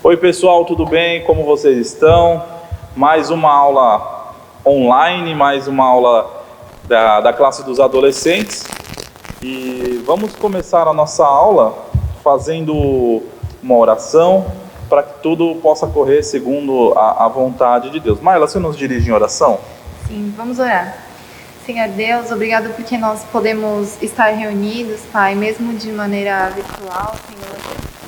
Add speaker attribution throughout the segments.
Speaker 1: Oi pessoal, tudo bem? Como vocês estão? Mais uma aula online, mais uma aula da classe dos adolescentes. E vamos começar a nossa aula fazendo uma oração para que tudo possa correr segundo a vontade de Deus. Maila, você nos dirige em oração?
Speaker 2: Sim, vamos orar. Senhor Deus, obrigado porque nós podemos estar reunidos, Pai, mesmo de maneira virtual, Senhor.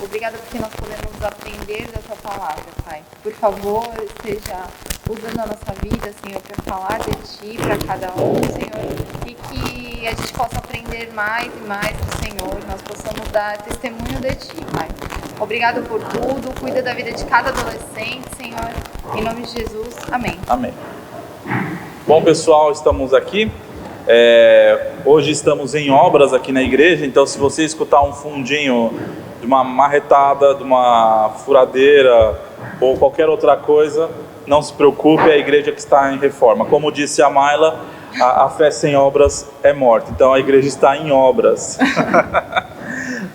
Speaker 2: Obrigado porque nós podemos aprender da Tua palavra, Pai. Por favor, esteja usando a nossa vida, Senhor, para falar de Ti para cada um, Senhor. E que a gente possa aprender mais e mais do Senhor, nós possamos dar testemunho de Ti, Pai. Obrigado por tudo, cuida da vida de cada adolescente, Senhor. Em nome de Jesus, amém.
Speaker 1: Amém. Bom pessoal, estamos aqui. Hoje estamos em obras aqui na igreja, então se você escutar um fundinho de uma marretada, de uma furadeira ou qualquer outra coisa, não se preocupe, é a igreja que está em reforma. Como disse a Maila, a fé sem obras é morta, então a igreja está em obras.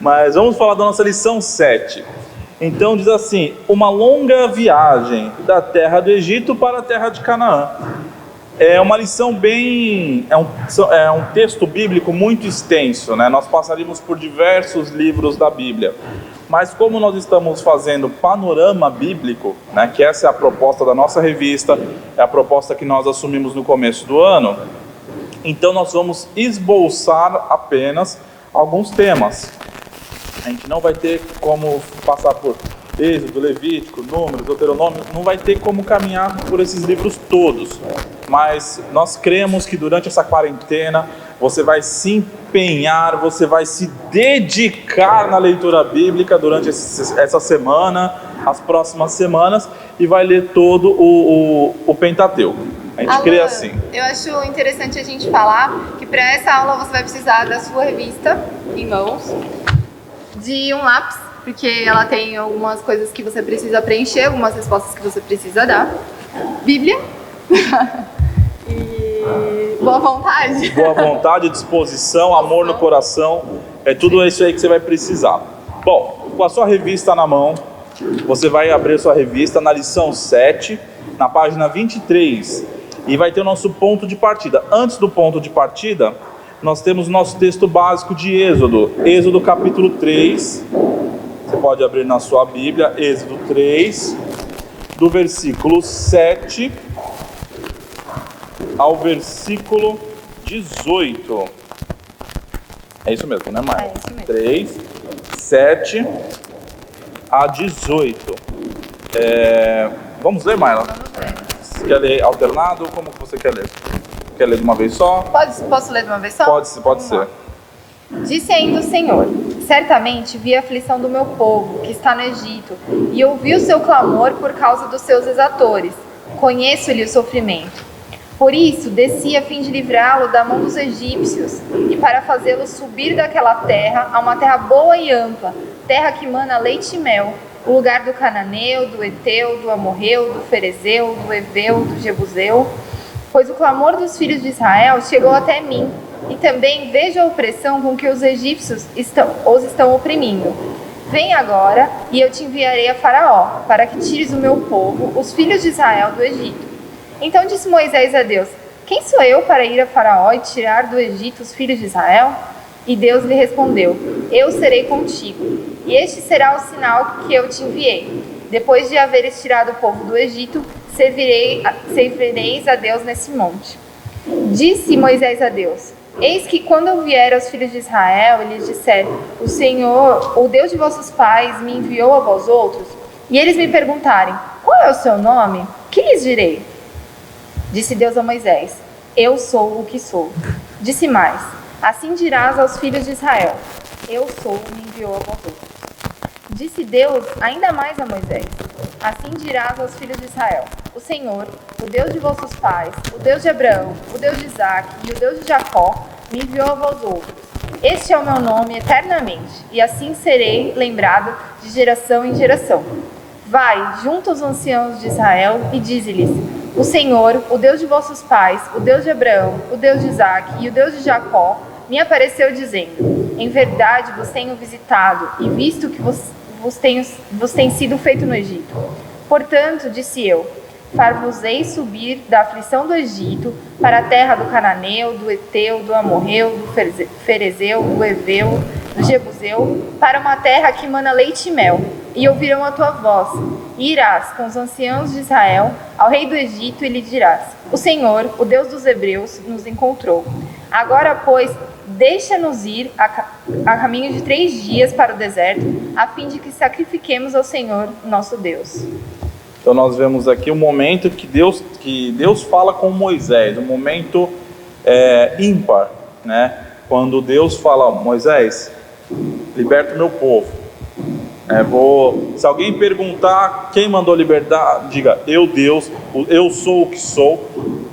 Speaker 1: Mas vamos falar da nossa lição 7. Então diz assim: uma longa viagem da terra do Egito para a terra de Canaã. É uma lição é um texto bíblico muito extenso, né? Nós passaríamos por diversos livros da Bíblia. Mas como nós estamos fazendo panorama bíblico, né, que essa é a proposta da nossa revista, é a proposta que nós assumimos no começo do ano, então nós vamos esboçar apenas alguns temas. A gente não vai ter como passar por Êxodo, Levítico, Números, Deuteronômio, não vai ter como caminhar por esses livros todos. Mas nós cremos que durante essa quarentena você vai se empenhar, você vai se dedicar na leitura bíblica durante essa semana, as próximas semanas, e vai ler todo o Pentateuco. A gente crê assim.
Speaker 2: Eu acho interessante a gente falar que para essa aula você vai precisar da sua revista em mãos, de um lápis, porque ela tem algumas coisas que você precisa preencher, algumas respostas que você precisa dar. Bíblia. E boa vontade.
Speaker 1: Boa vontade, disposição, amor no coração. É tudo isso aí que você vai precisar. Bom, com a sua revista na mão, você vai abrir a sua revista na lição 7, na página 23. E vai ter o nosso ponto de partida. Antes do ponto de partida, nós temos o nosso texto básico de Êxodo. Êxodo capítulo 3. Você pode abrir na sua Bíblia, Êxodo 3, do versículo 7 ao versículo 18. É isso mesmo, né, Maia?
Speaker 2: É isso mesmo.
Speaker 1: 3, 7 a 18. Vamos ler, Maia?
Speaker 2: Vamos ver.
Speaker 1: Você quer ler alternado? Como que você quer ler? Quer ler de uma vez só?
Speaker 2: Posso ler de uma vez só?
Speaker 1: Pode ser.
Speaker 2: Disse ainda o Senhor: certamente vi a aflição do meu povo, que está no Egito, e ouvi o seu clamor por causa dos seus exatores. Conheço-lhe o sofrimento. Por isso, desci a fim de livrá-lo da mão dos egípcios, e para fazê-lo subir daquela terra a uma terra boa e ampla, terra que mana leite e mel, o lugar do cananeu, do eteu, do amorreu, do ferezeu, do heveu, do jebuseu. Pois o clamor dos filhos de Israel chegou até mim, e também vejo a opressão com que os egípcios os estão oprimindo. Vem agora, e eu te enviarei a Faraó, para que tires o meu povo, os filhos de Israel, do Egito. Então disse Moisés a Deus: quem sou eu para ir a Faraó e tirar do Egito os filhos de Israel? E Deus lhe respondeu: eu serei contigo, e este será o sinal que eu te enviei. Depois de haveres tirado o povo do Egito, servireis a Deus nesse monte. Disse Moisés a Deus: eis que quando eu vier aos filhos de Israel e lhes disser: o Senhor, o Deus de vossos pais, me enviou a vós outros, e eles me perguntarem: qual é o seu nome? Que lhes direi? Disse Deus a Moisés: eu sou o que sou. Disse mais: assim dirás aos filhos de Israel: eu sou, me enviou a vós outros. Disse Deus ainda mais a Moisés: assim dirás aos filhos de Israel: o Senhor, o Deus de vossos pais, o Deus de Abraão, o Deus de Isaque e o Deus de Jacó, me enviou a vós outros. Este é o meu nome eternamente, e assim serei lembrado de geração em geração. Vai, junta os anciãos de Israel e dize-lhes: o Senhor, o Deus de vossos pais, o Deus de Abraão, o Deus de Isaque e o Deus de Jacó, me apareceu dizendo: em verdade vos tenho visitado e visto que vos tem sido feito no Egito. Portanto, disse eu, far-vos-ei subir da aflição do Egito para a terra do Cananeu, do Eteu, do Amorreu, do Ferezeu, do Eveu, do Jebuseu, para uma terra que mana leite e mel, e ouvirão a tua voz. E irás com os anciãos de Israel ao rei do Egito e lhe dirás, o Senhor, o Deus dos Hebreus, nos encontrou. Agora, pois, deixa-nos ir a caminho de 3 dias para o deserto, a fim de que sacrifiquemos ao Senhor, nosso Deus.
Speaker 1: Então nós vemos aqui um momento que Deus fala com Moisés, um momento ímpar, né? Quando Deus fala, Moisés, liberta o meu povo. Se alguém perguntar quem mandou libertar, diga, eu Deus, eu sou o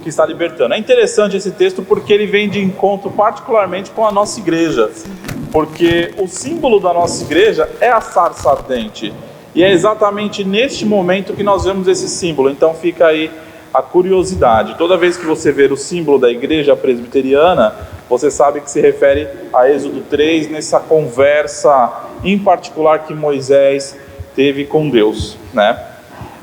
Speaker 1: que está libertando. É interessante esse texto porque ele vem de encontro particularmente com a nossa igreja, porque o símbolo da nossa igreja é a sarça ardente, e é exatamente neste momento que nós vemos esse símbolo. Então fica aí a curiosidade, toda vez que você ver o símbolo da igreja presbiteriana, você sabe que se refere a Êxodo 3, nessa conversa em particular que Moisés teve com Deus, né?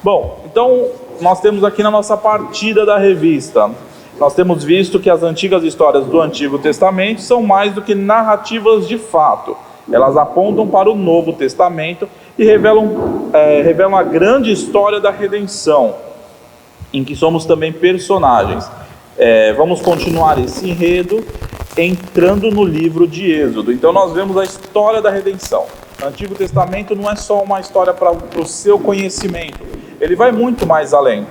Speaker 1: Bom, então nós temos aqui na nossa partida da revista, nós temos visto que as antigas histórias do Antigo Testamento são mais do que narrativas de fato. Elas apontam para o Novo Testamento e revelam a grande história da redenção, em que somos também personagens. Vamos continuar esse enredo entrando no livro de Êxodo. Então nós vemos a história da redenção. O Antigo Testamento não é só uma história para o seu conhecimento, ele vai muito mais além.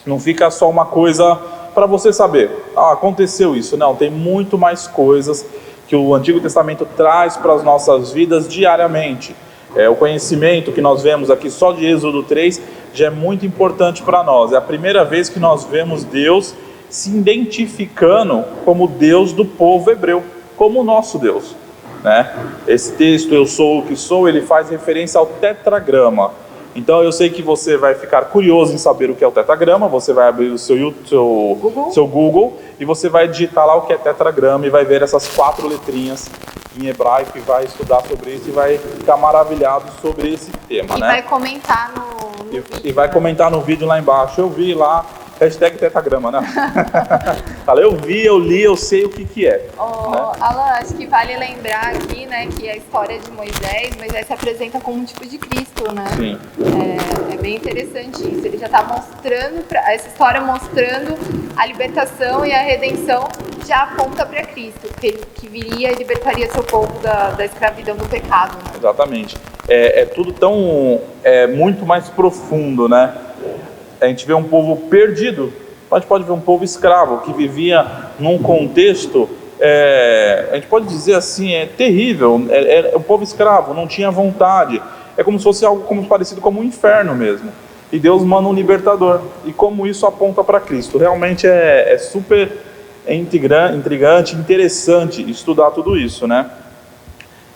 Speaker 1: Não fica só uma coisa para você saber, aconteceu isso. Não, tem muito mais coisas que o Antigo Testamento traz para as nossas vidas diariamente. O conhecimento que nós vemos aqui só de Êxodo 3 já é muito importante para nós. É a primeira vez que nós vemos Deus se identificando como Deus do povo hebreu, como o nosso Deus, né? Esse texto, eu sou o que sou, ele faz referência ao tetragrama. Então eu sei que você vai ficar curioso em saber o que é o tetragrama. Você vai abrir o seu Google e você vai digitar lá o que é tetragrama e vai ver essas 4 letrinhas em hebraico e vai estudar sobre isso e vai ficar maravilhado sobre esse tema,
Speaker 2: e
Speaker 1: né?
Speaker 2: Vai comentar no vídeo,
Speaker 1: e vai comentar no vídeo lá embaixo. Eu vi lá, hashtag tetragrama, né? Fala, eu vi, eu li, eu sei o que é. Né?
Speaker 2: Alan, acho que vale lembrar aqui, né, que a história de Moisés se apresenta como um tipo de Cristo, né?
Speaker 1: Sim.
Speaker 2: É bem interessante isso. Ele já está mostrando, essa história mostrando a libertação e a redenção, já aponta para Cristo, que viria e libertaria seu povo da escravidão do pecado. Né?
Speaker 1: Exatamente. É tudo tão muito mais profundo, né? A gente vê um povo perdido, a gente pode ver um povo escravo, que vivia num contexto, a gente pode dizer assim, terrível. O povo escravo não tinha vontade, é como se fosse algo parecido como um inferno mesmo. E Deus manda um libertador, e como isso aponta para Cristo. Realmente é super intrigante, interessante estudar tudo isso, né?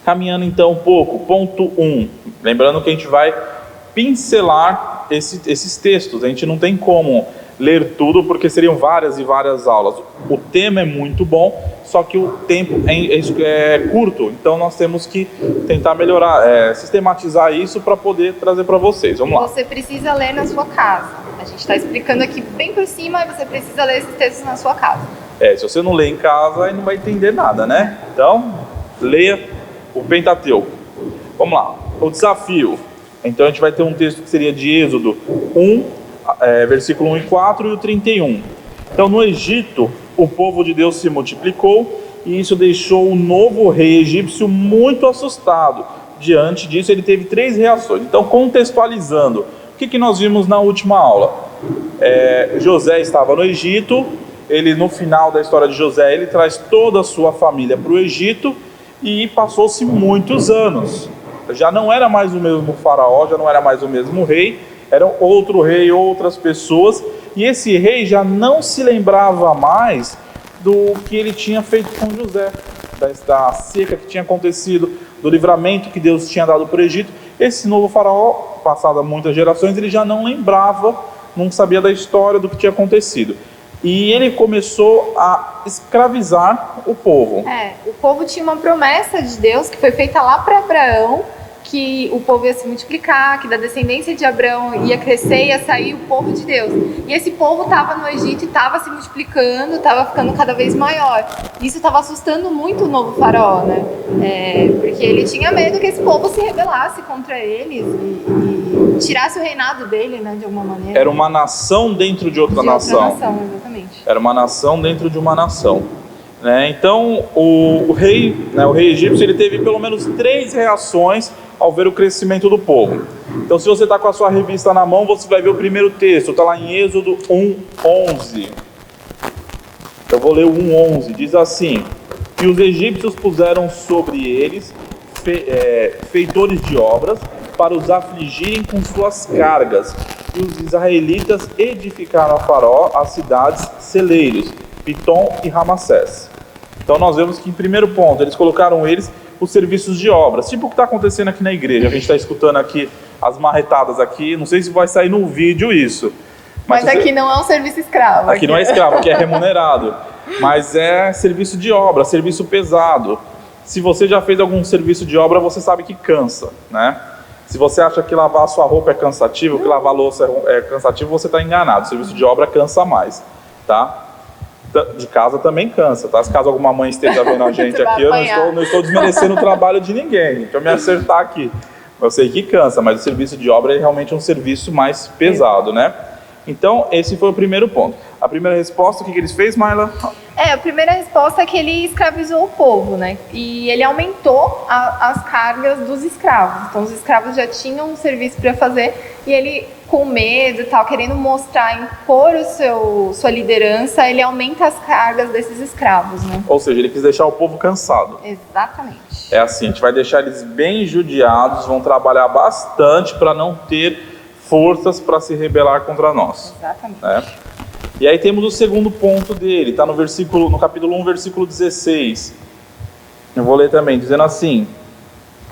Speaker 1: Caminhando então um pouco, ponto 1, lembrando que a gente vai pincelar esses textos. A gente não tem como ler tudo porque seriam várias e várias aulas. O tema é muito bom, só que o tempo é curto, então nós temos que tentar melhorar, sistematizar isso para poder trazer para vocês. Vamos lá.
Speaker 2: Você precisa ler na sua casa. A gente está explicando aqui bem por cima, e você precisa ler esses textos na sua casa.
Speaker 1: Se você não ler em casa, aí não vai entender nada, né? Então, leia o Pentateuco. Vamos lá. O desafio. Então a gente vai ter um texto que seria de Êxodo 1, versículo 1 e 4 e o 31. Então no Egito o povo de Deus se multiplicou e isso deixou o novo rei egípcio muito assustado. Diante disso ele teve 3 reações. Então contextualizando, o que nós vimos na última aula? José estava no Egito, ele no final da história de José ele traz toda a sua família para o Egito e passou-se muitos anos. Já não era mais o mesmo faraó, já não era mais o mesmo rei, era outro rei, outras pessoas, e esse rei já não se lembrava mais do que ele tinha feito com José, da seca que tinha acontecido, do livramento que Deus tinha dado para o Egito. Esse novo faraó, passado muitas gerações, ele já não lembrava, não sabia da história do que tinha acontecido. E ele começou a escravizar o povo.
Speaker 2: O povo tinha uma promessa de Deus que foi feita lá para Abraão, que o povo ia se multiplicar, que da descendência de Abraão ia crescer, ia sair o povo de Deus. E esse povo estava no Egito e estava se multiplicando, estava ficando cada vez maior. Isso estava assustando muito o novo faraó, né? Porque ele tinha medo que esse povo se rebelasse contra eles e tirasse o reinado dele, né, de alguma maneira.
Speaker 1: Era uma nação dentro de outra nação.
Speaker 2: Exatamente.
Speaker 1: Era uma nação dentro de uma nação. Então o rei egípcio, ele teve pelo menos 3 reações ao ver o crescimento do povo. Então, se você está com a sua revista na mão, você vai ver o primeiro texto, está lá em Êxodo 1:11. Eu vou ler o 1:11, diz assim: e os egípcios puseram sobre eles feitores de obras para os afligirem com suas cargas, e os israelitas edificaram a Faraó as cidades celeiros, Pitom e Ramassés. Então nós vemos que, em primeiro ponto, eles colocaram os serviços de obras, tipo o que está acontecendo aqui na igreja. A gente está escutando aqui as marretadas aqui, não sei se vai sair no vídeo isso.
Speaker 2: Mas aqui não é um serviço escravo.
Speaker 1: Aqui não é escravo, aqui é remunerado. Mas é serviço de obra, serviço pesado. Se você já fez algum serviço de obra, você sabe que cansa, né? Se você acha que lavar a sua roupa é cansativo, que lavar a louça é cansativo, você está enganado. O serviço de obra cansa mais, tá? De casa também cansa, tá? Se caso alguma mãe esteja vendo a gente aqui, eu não estou desmerecendo o trabalho de ninguém. Deixa eu me acertar aqui. Eu sei que cansa, mas o serviço de obra é realmente um serviço mais pesado, né? Então, esse foi o primeiro ponto. A primeira resposta, o que eles fez, Marla?
Speaker 2: A primeira resposta é que ele escravizou o povo, né? E ele aumentou as cargas dos escravos. Então, os escravos já tinham um serviço para fazer e ele, com medo e tal, querendo mostrar, impor sua liderança, ele aumenta as cargas desses escravos, né?
Speaker 1: Ou seja, ele quis deixar o povo cansado.
Speaker 2: Exatamente.
Speaker 1: É assim, a gente vai deixar eles bem judiados, vão trabalhar bastante para não ter forças para se rebelar contra nós.
Speaker 2: Exatamente.
Speaker 1: Né? E aí temos o segundo ponto dele, está no capítulo 1, versículo 16. Eu vou ler também, dizendo assim: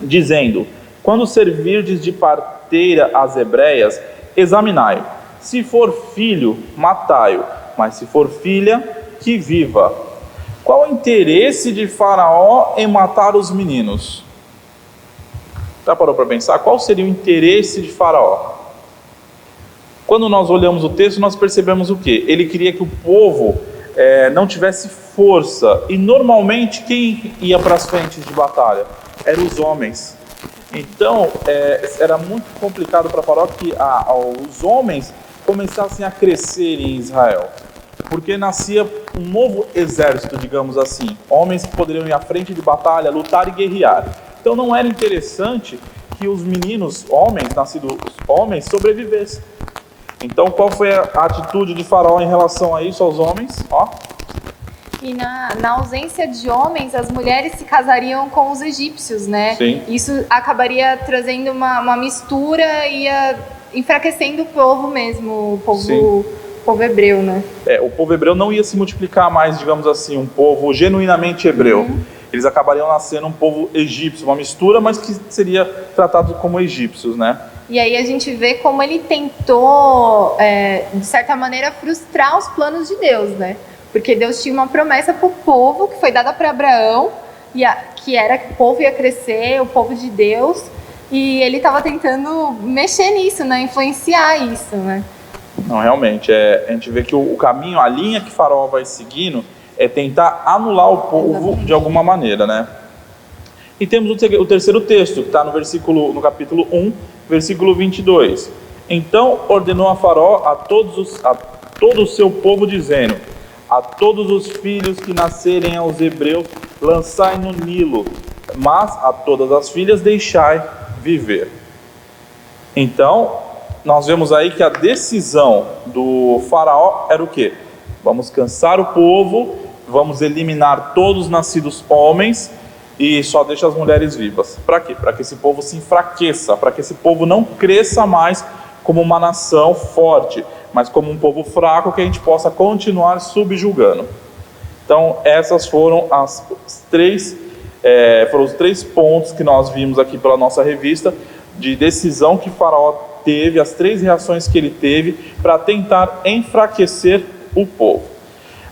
Speaker 1: dizendo, quando servirdes de parteira às hebreias, examinai-o. Se for filho, matai-o, mas se for filha, que viva. Qual o interesse de Faraó em matar os meninos? Já parou para pensar? Qual seria o interesse de Faraó? Quando nós olhamos o texto, nós percebemos o quê? Ele queria que o povo não tivesse força. E normalmente quem ia para as frentes de batalha? Eram os homens. Então era muito complicado para Faraó que os homens começassem a crescer em Israel. Porque nascia um novo exército, digamos assim. Homens que poderiam ir à frente de batalha, lutar e guerrear. Então não era interessante que os meninos, homens, nascidos homens, sobrevivessem. Então, qual foi a atitude de Faraó em relação a isso, aos homens?
Speaker 2: E na ausência de homens, as mulheres se casariam com os egípcios, né?
Speaker 1: Sim.
Speaker 2: Isso acabaria trazendo uma mistura e ia enfraquecendo o povo mesmo, o povo hebreu, né?
Speaker 1: O povo hebreu não ia se multiplicar mais, digamos assim, um povo genuinamente hebreu. Eles acabariam nascendo um povo egípcio, uma mistura, mas que seria tratado como egípcios, né?
Speaker 2: E aí a gente vê como ele tentou, de certa maneira, frustrar os planos de Deus, né? Porque Deus tinha uma promessa para o povo, que foi dada para Abraão, que era que o povo ia crescer, o povo de Deus, e ele estava tentando mexer nisso, né? Influenciar isso, né?
Speaker 1: Não, realmente, a gente vê que o caminho, a linha que Faraó vai seguindo, é tentar anular o povo de alguma maneira, né? E temos o terceiro texto, que está no capítulo 1, versículo 22. Então ordenou a Faraó a todo o seu povo, dizendo: a todos os filhos que nascerem aos hebreus, lançai no Nilo, mas a todas as filhas deixai viver. Então, nós vemos aí que a decisão do Faraó era o quê? Vamos cansar o povo, vamos eliminar todos os nascidos homens e só deixa as mulheres vivas. Para quê? Para que esse povo se enfraqueça, para que esse povo não cresça mais como uma nação forte, mas como um povo fraco que a gente possa continuar subjugando. Então, essas foram os três pontos que nós vimos aqui pela nossa revista, de decisão que Faraó teve, as 3 reações que ele teve para tentar enfraquecer o povo.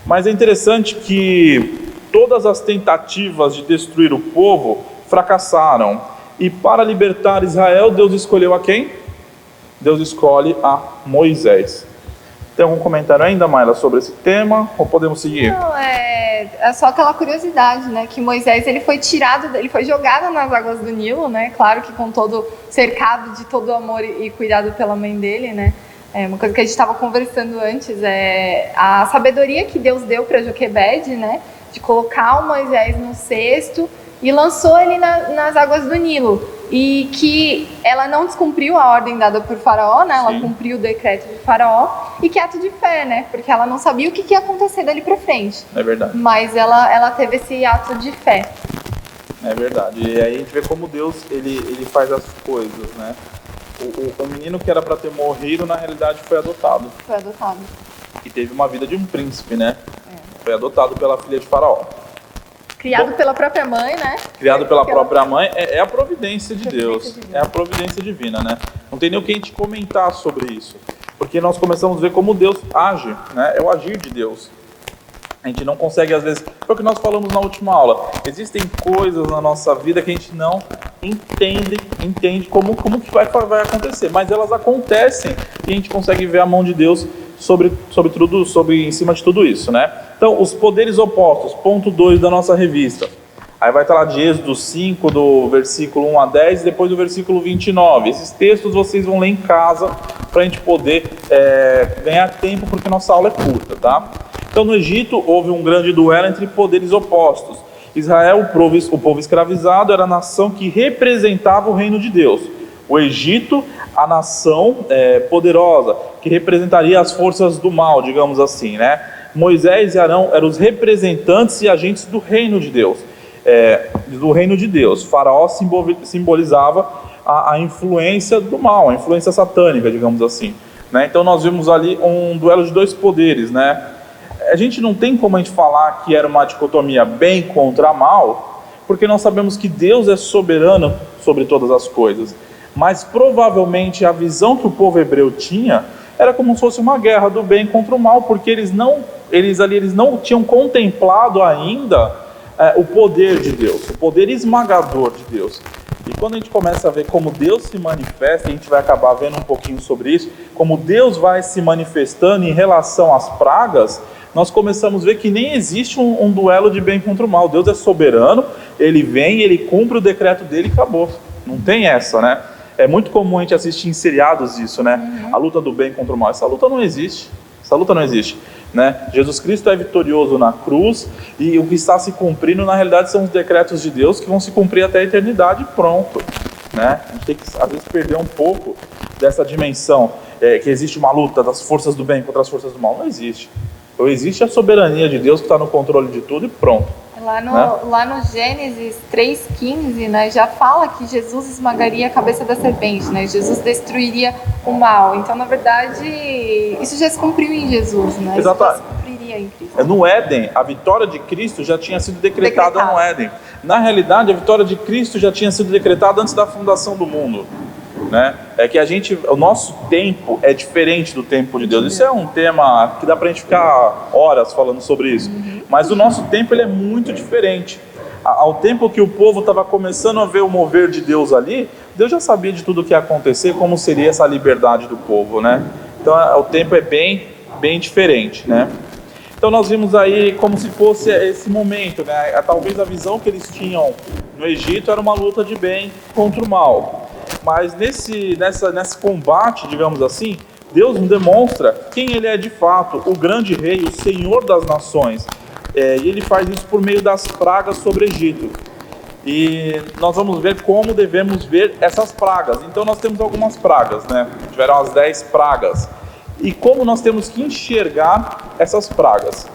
Speaker 1: Mas é interessante que todas as tentativas de destruir o povo fracassaram. E para libertar Israel, Deus escolheu a quem? Deus escolhe a Moisés. Tem algum comentário ainda, Mayla, sobre esse tema? Ou podemos seguir?
Speaker 2: Não, é só aquela curiosidade, né? Que Moisés, ele foi tirado, ele foi jogado nas águas do Nilo, né? Claro que com todo, cercado de todo amor e cuidado pela mãe dele, né? Uma coisa que a gente estava conversando antes é a sabedoria que Deus deu para Joquebede, né? De colocar o Moisés no cesto e lançou ele nas águas do Nilo. E que ela não descumpriu a ordem dada por Faraó, né? Ela cumpriu o decreto de Faraó. E que é ato de fé, né? Porque ela não sabia o que ia acontecer dali pra frente.
Speaker 1: É verdade.
Speaker 2: Mas ela teve esse ato de fé.
Speaker 1: É verdade. E aí a gente vê como Deus, ele faz as coisas, né? O menino que era para ter morrido, na realidade, foi adotado.
Speaker 2: Foi adotado.
Speaker 1: E teve uma vida de um príncipe, né? Foi adotado pela filha de Faraó.
Speaker 2: Criado pela própria mãe, né?
Speaker 1: Criado pela própria mãe, é a providência de Deus. É a providência divina, né? Não tem nem o que a gente comentar sobre isso. Porque nós começamos a ver como Deus age, né? É o agir de Deus. A gente não consegue, às vezes... Foi o que nós falamos na última aula. Existem coisas na nossa vida que a gente não entende como que vai acontecer. Mas elas acontecem e a gente consegue ver a mão de Deus sobre tudo, em cima de tudo isso, né? Então, os poderes opostos, ponto 2 da nossa revista. Aí vai estar lá de Êxodo 5, do versículo 1 a 10, e depois do versículo 29. Esses textos vocês vão ler em casa, para a gente poder ganhar tempo, porque nossa aula é curta, tá? Então, no Egito, houve um grande duelo entre poderes opostos. Israel, o povo escravizado, era a nação que representava o reino de Deus. O Egito, a nação poderosa, que representaria as forças do mal, digamos assim, né? Moisés e Arão eram os representantes e agentes do reino de Deus. Faraó simbolizava a influência do mal, a influência satânica, digamos assim, né? Então nós vimos ali um duelo de dois poderes, né? A gente não tem como a gente falar que era uma dicotomia bem contra mal, porque nós sabemos que Deus é soberano sobre todas as coisas. Mas provavelmente a visão que o povo hebreu tinha era como se fosse uma guerra do bem contra o mal, porque eles não tinham contemplado ainda o poder de Deus, o poder esmagador de Deus. E quando a gente começa a ver como Deus se manifesta, a gente vai acabar vendo um pouquinho sobre isso, como Deus vai se manifestando em relação às pragas, nós começamos a ver que nem existe um duelo de bem contra o mal. Deus é soberano, ele vem, ele cumpre o decreto dele e acabou. Não tem essa, né? É muito comum a gente assistir em seriados isso, né? A luta do bem contra o mal. Essa luta não existe. Né? Jesus Cristo é vitorioso na cruz e o que está se cumprindo, na realidade, são os decretos de Deus que vão se cumprir até a eternidade, pronto. Né? A gente tem que, às vezes, perder um pouco dessa dimensão, que existe uma luta das forças do bem contra as forças do mal. Não existe. Então, existe a soberania de Deus que está no controle de tudo e pronto.
Speaker 2: Lá no Gênesis 3,15, né, já fala que Jesus esmagaria a cabeça da serpente, né? Jesus destruiria o mal. Então, na verdade, isso já se cumpriu em Jesus, né?
Speaker 1: Exato.
Speaker 2: Isso já se cumpriria em Cristo.
Speaker 1: No Éden, a vitória de Cristo já tinha sido decretada no Éden. Na realidade, a vitória de Cristo já tinha sido decretada antes da fundação do mundo. Né? É que o nosso tempo é diferente do tempo de Deus. Isso é um tema que dá pra gente ficar horas falando sobre isso. Mas o nosso tempo ele é muito diferente. Ao tempo que o povo estava começando a ver o mover de Deus ali, Deus já sabia de tudo o que ia acontecer, como seria essa liberdade do povo, né? Então o tempo é bem diferente, né? Então nós vimos aí como se fosse esse momento, né? Talvez a visão que eles tinham no Egito era uma luta de bem contra o mal. Mas nesse combate, digamos assim, Deus nos demonstra quem Ele é de fato, o grande rei, o Senhor das nações. E Ele faz isso por meio das pragas sobre o Egito. E nós vamos ver como devemos ver essas pragas. Então nós temos algumas pragas, né? Tiveram as 10 pragas. E como nós temos que enxergar essas pragas?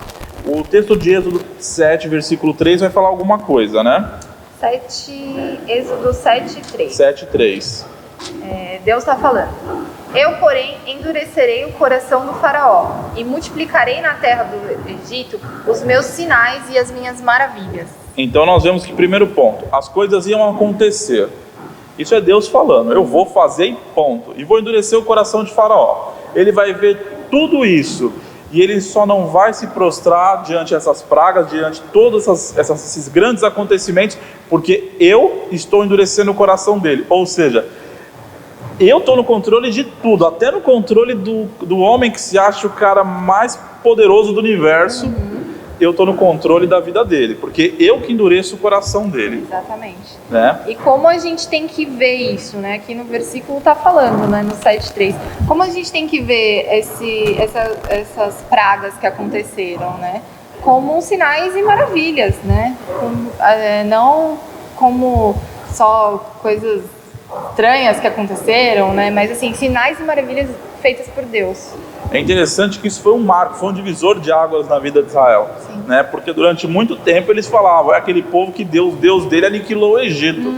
Speaker 1: O texto de Êxodo 7, versículo 3 vai falar alguma coisa, né?
Speaker 2: Êxodo 7:3.
Speaker 1: 7:3.
Speaker 2: Deus está falando: eu, porém, endurecerei o coração do faraó e multiplicarei na terra do Egito os meus sinais e as minhas maravilhas.
Speaker 1: Então nós vemos que, primeiro ponto, as coisas iam acontecer. Isso é Deus falando, eu vou fazer e ponto. E vou endurecer o coração de Faraó. Ele vai ver tudo isso e ele só não vai se prostrar diante dessas pragas, diante de todos esses grandes acontecimentos, porque eu estou endurecendo o coração dele. Ou seja, eu estou no controle de tudo, até no controle do homem que se acha o cara mais poderoso do universo. Eu estou no controle da vida dele, porque eu que endureço o coração dele.
Speaker 2: Exatamente.
Speaker 1: Né?
Speaker 2: E como a gente tem que ver isso, né? Aqui no versículo está falando, né? No 7:3. Como a gente tem que ver essas pragas que aconteceram, né? Como sinais e maravilhas, né? Não como só coisas estranhas que aconteceram, né? Mas assim, sinais e maravilhas feitas por Deus.
Speaker 1: É interessante que isso foi um marco, foi um divisor de águas na vida de Israel, né? Porque durante muito tempo eles falavam, é aquele povo que Deus dele aniquilou o Egito.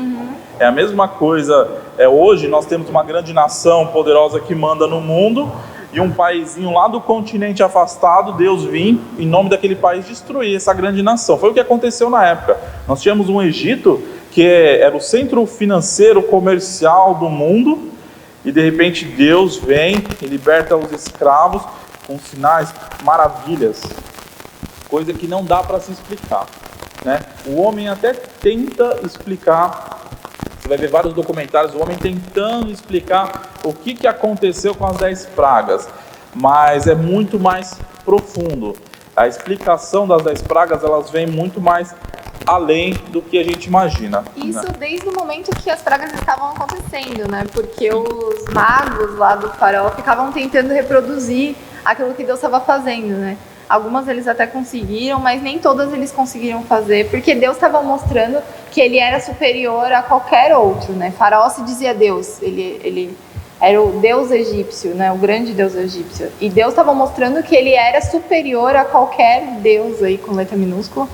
Speaker 1: É a mesma coisa, hoje nós temos uma grande nação poderosa que manda no mundo, e um paizinho lá do continente afastado, Deus vinha em nome daquele país destruir essa grande nação. Foi o que aconteceu na época. Nós tínhamos um Egito que era o centro financeiro, comercial do mundo, e de repente Deus vem e liberta os escravos com sinais, maravilhas, coisa que não dá para se explicar, né? O homem até tenta explicar, você vai ver vários documentários, o homem tentando explicar o que aconteceu com as 10 pragas, mas é muito mais profundo. A explicação das 10 pragas, elas vêm muito mais além do que a gente imagina.
Speaker 2: Isso, né? Desde o momento que as pragas estavam acontecendo, né? Porque os magos lá do faraó ficavam tentando reproduzir aquilo que Deus estava fazendo, né? Algumas eles até conseguiram, mas nem todas eles conseguiram fazer, porque Deus estava mostrando que ele era superior a qualquer outro, né? Faraó se dizia Deus, ele era o Deus egípcio, né? O grande Deus egípcio. E Deus estava mostrando que ele era superior a qualquer Deus aí com letra minúscula.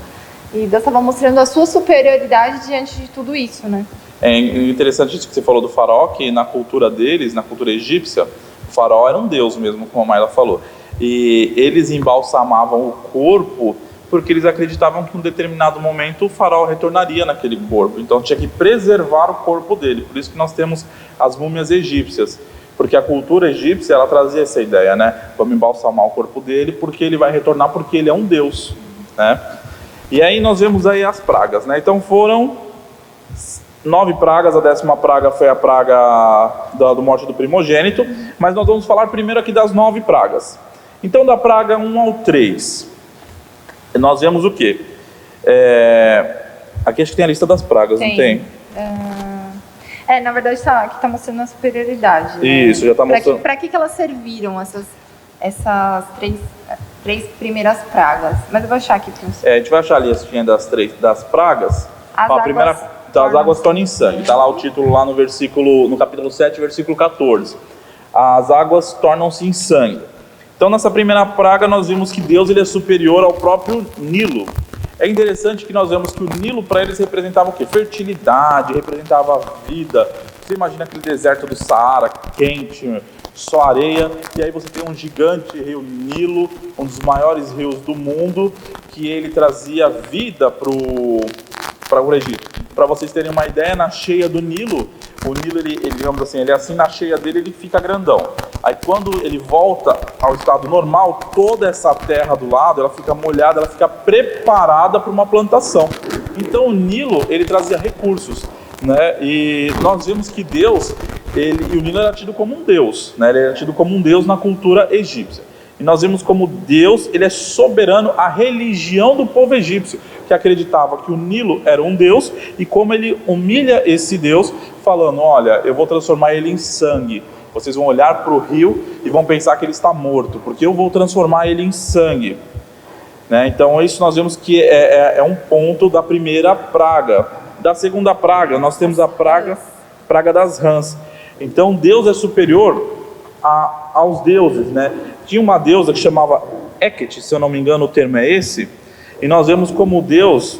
Speaker 2: E Deus estava mostrando a sua superioridade diante de tudo isso, né?
Speaker 1: É interessante isso que você falou do faraó, que na cultura deles, na cultura egípcia, o faraó era um deus mesmo, como a Mayla falou. E eles embalsamavam o corpo porque eles acreditavam que em um determinado momento o faraó retornaria naquele corpo. Então tinha que preservar o corpo dele. Por isso que nós temos as múmias egípcias. Porque a cultura egípcia, ela trazia essa ideia, né? Vamos embalsamar o corpo dele porque ele vai retornar, porque ele é um deus, né? E aí nós vemos aí as pragas, né? Então foram 9 pragas, a 10ª praga foi a praga do morte do primogênito, mas nós vamos falar primeiro aqui das 9 pragas. Então da praga 1 ao 3, nós vemos o quê? Aqui acho que tem a lista das pragas, não tem?
Speaker 2: Na verdade aqui está mostrando a superioridade. Né?
Speaker 1: Isso, já está mostrando.
Speaker 2: Para que elas serviram, essas três primeiras pragas? Mas eu vou achar aqui para você.
Speaker 1: A gente vai achar ali a listinha das pragas. As águas tornam em sangue. Está lá o título lá no capítulo 7, versículo 14. As águas tornam-se em sangue. Então nessa primeira praga nós vimos que Deus ele é superior ao próprio Nilo. É interessante que nós vemos que o Nilo para eles representava o quê? Fertilidade, representava a vida. Você imagina aquele deserto do Saara, quente, só areia, e aí você tem um gigante rio Nilo, um dos maiores rios do mundo, que ele trazia vida para o Egito. Para vocês terem uma ideia, na cheia do Nilo, o Nilo, ele digamos assim, ele assim na cheia dele ele fica grandão. Aí quando ele volta ao estado normal, toda essa terra do lado, ela fica molhada, ela fica preparada para uma plantação. Então o Nilo, ele trazia recursos, né? E nós vimos que Deus, e o Nilo era tido como um deus, né? Ele era tido como um deus na cultura egípcia. E nós vimos como Deus, ele é soberano à religião do povo egípcio, que acreditava que o Nilo era um deus, e como ele humilha esse deus, falando, olha, eu vou transformar ele em sangue. Vocês vão olhar para o rio e vão pensar que ele está morto, porque eu vou transformar ele em sangue. Né? Então isso nós vemos que é um ponto da primeira praga. Da segunda praga, nós temos a praga das rãs. Então Deus é superior aos deuses, né? Tinha uma deusa que chamava Hecate, se eu não me engano o termo é esse, e nós vemos como Deus,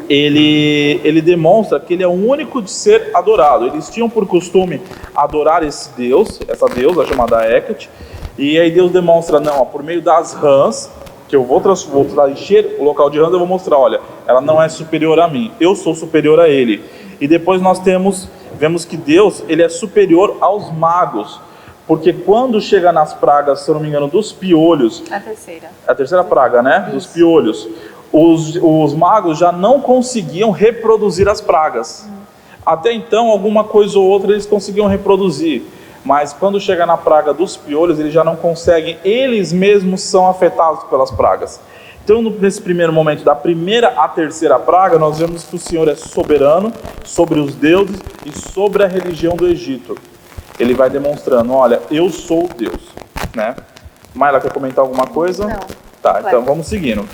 Speaker 1: ele demonstra que ele é o único de ser adorado. Eles tinham por costume adorar esse Deus, essa deusa chamada Hecate, e aí Deus demonstra, não, por meio das rãs, que eu vou encher o local de rãs, eu vou mostrar, olha, ela não é superior a mim, eu sou superior a ele. E depois nós vemos que Deus, ele é superior aos magos, Porque quando chega nas pragas, se eu não me engano, dos piolhos...
Speaker 2: A terceira.
Speaker 1: A terceira praga, né? Dos piolhos. Os magos já não conseguiam reproduzir as pragas. Até então, alguma coisa ou outra eles conseguiam reproduzir. Mas quando chega na praga dos piolhos, eles já não conseguem. Eles mesmos são afetados pelas pragas. Então, nesse primeiro momento, da primeira à terceira praga, nós vemos que o Senhor é soberano sobre os deuses e sobre a religião do Egito. Ele vai demonstrando, olha, eu sou Deus, né? Maila, quer comentar alguma coisa?
Speaker 2: Não.
Speaker 1: Tá, então vamos seguindo.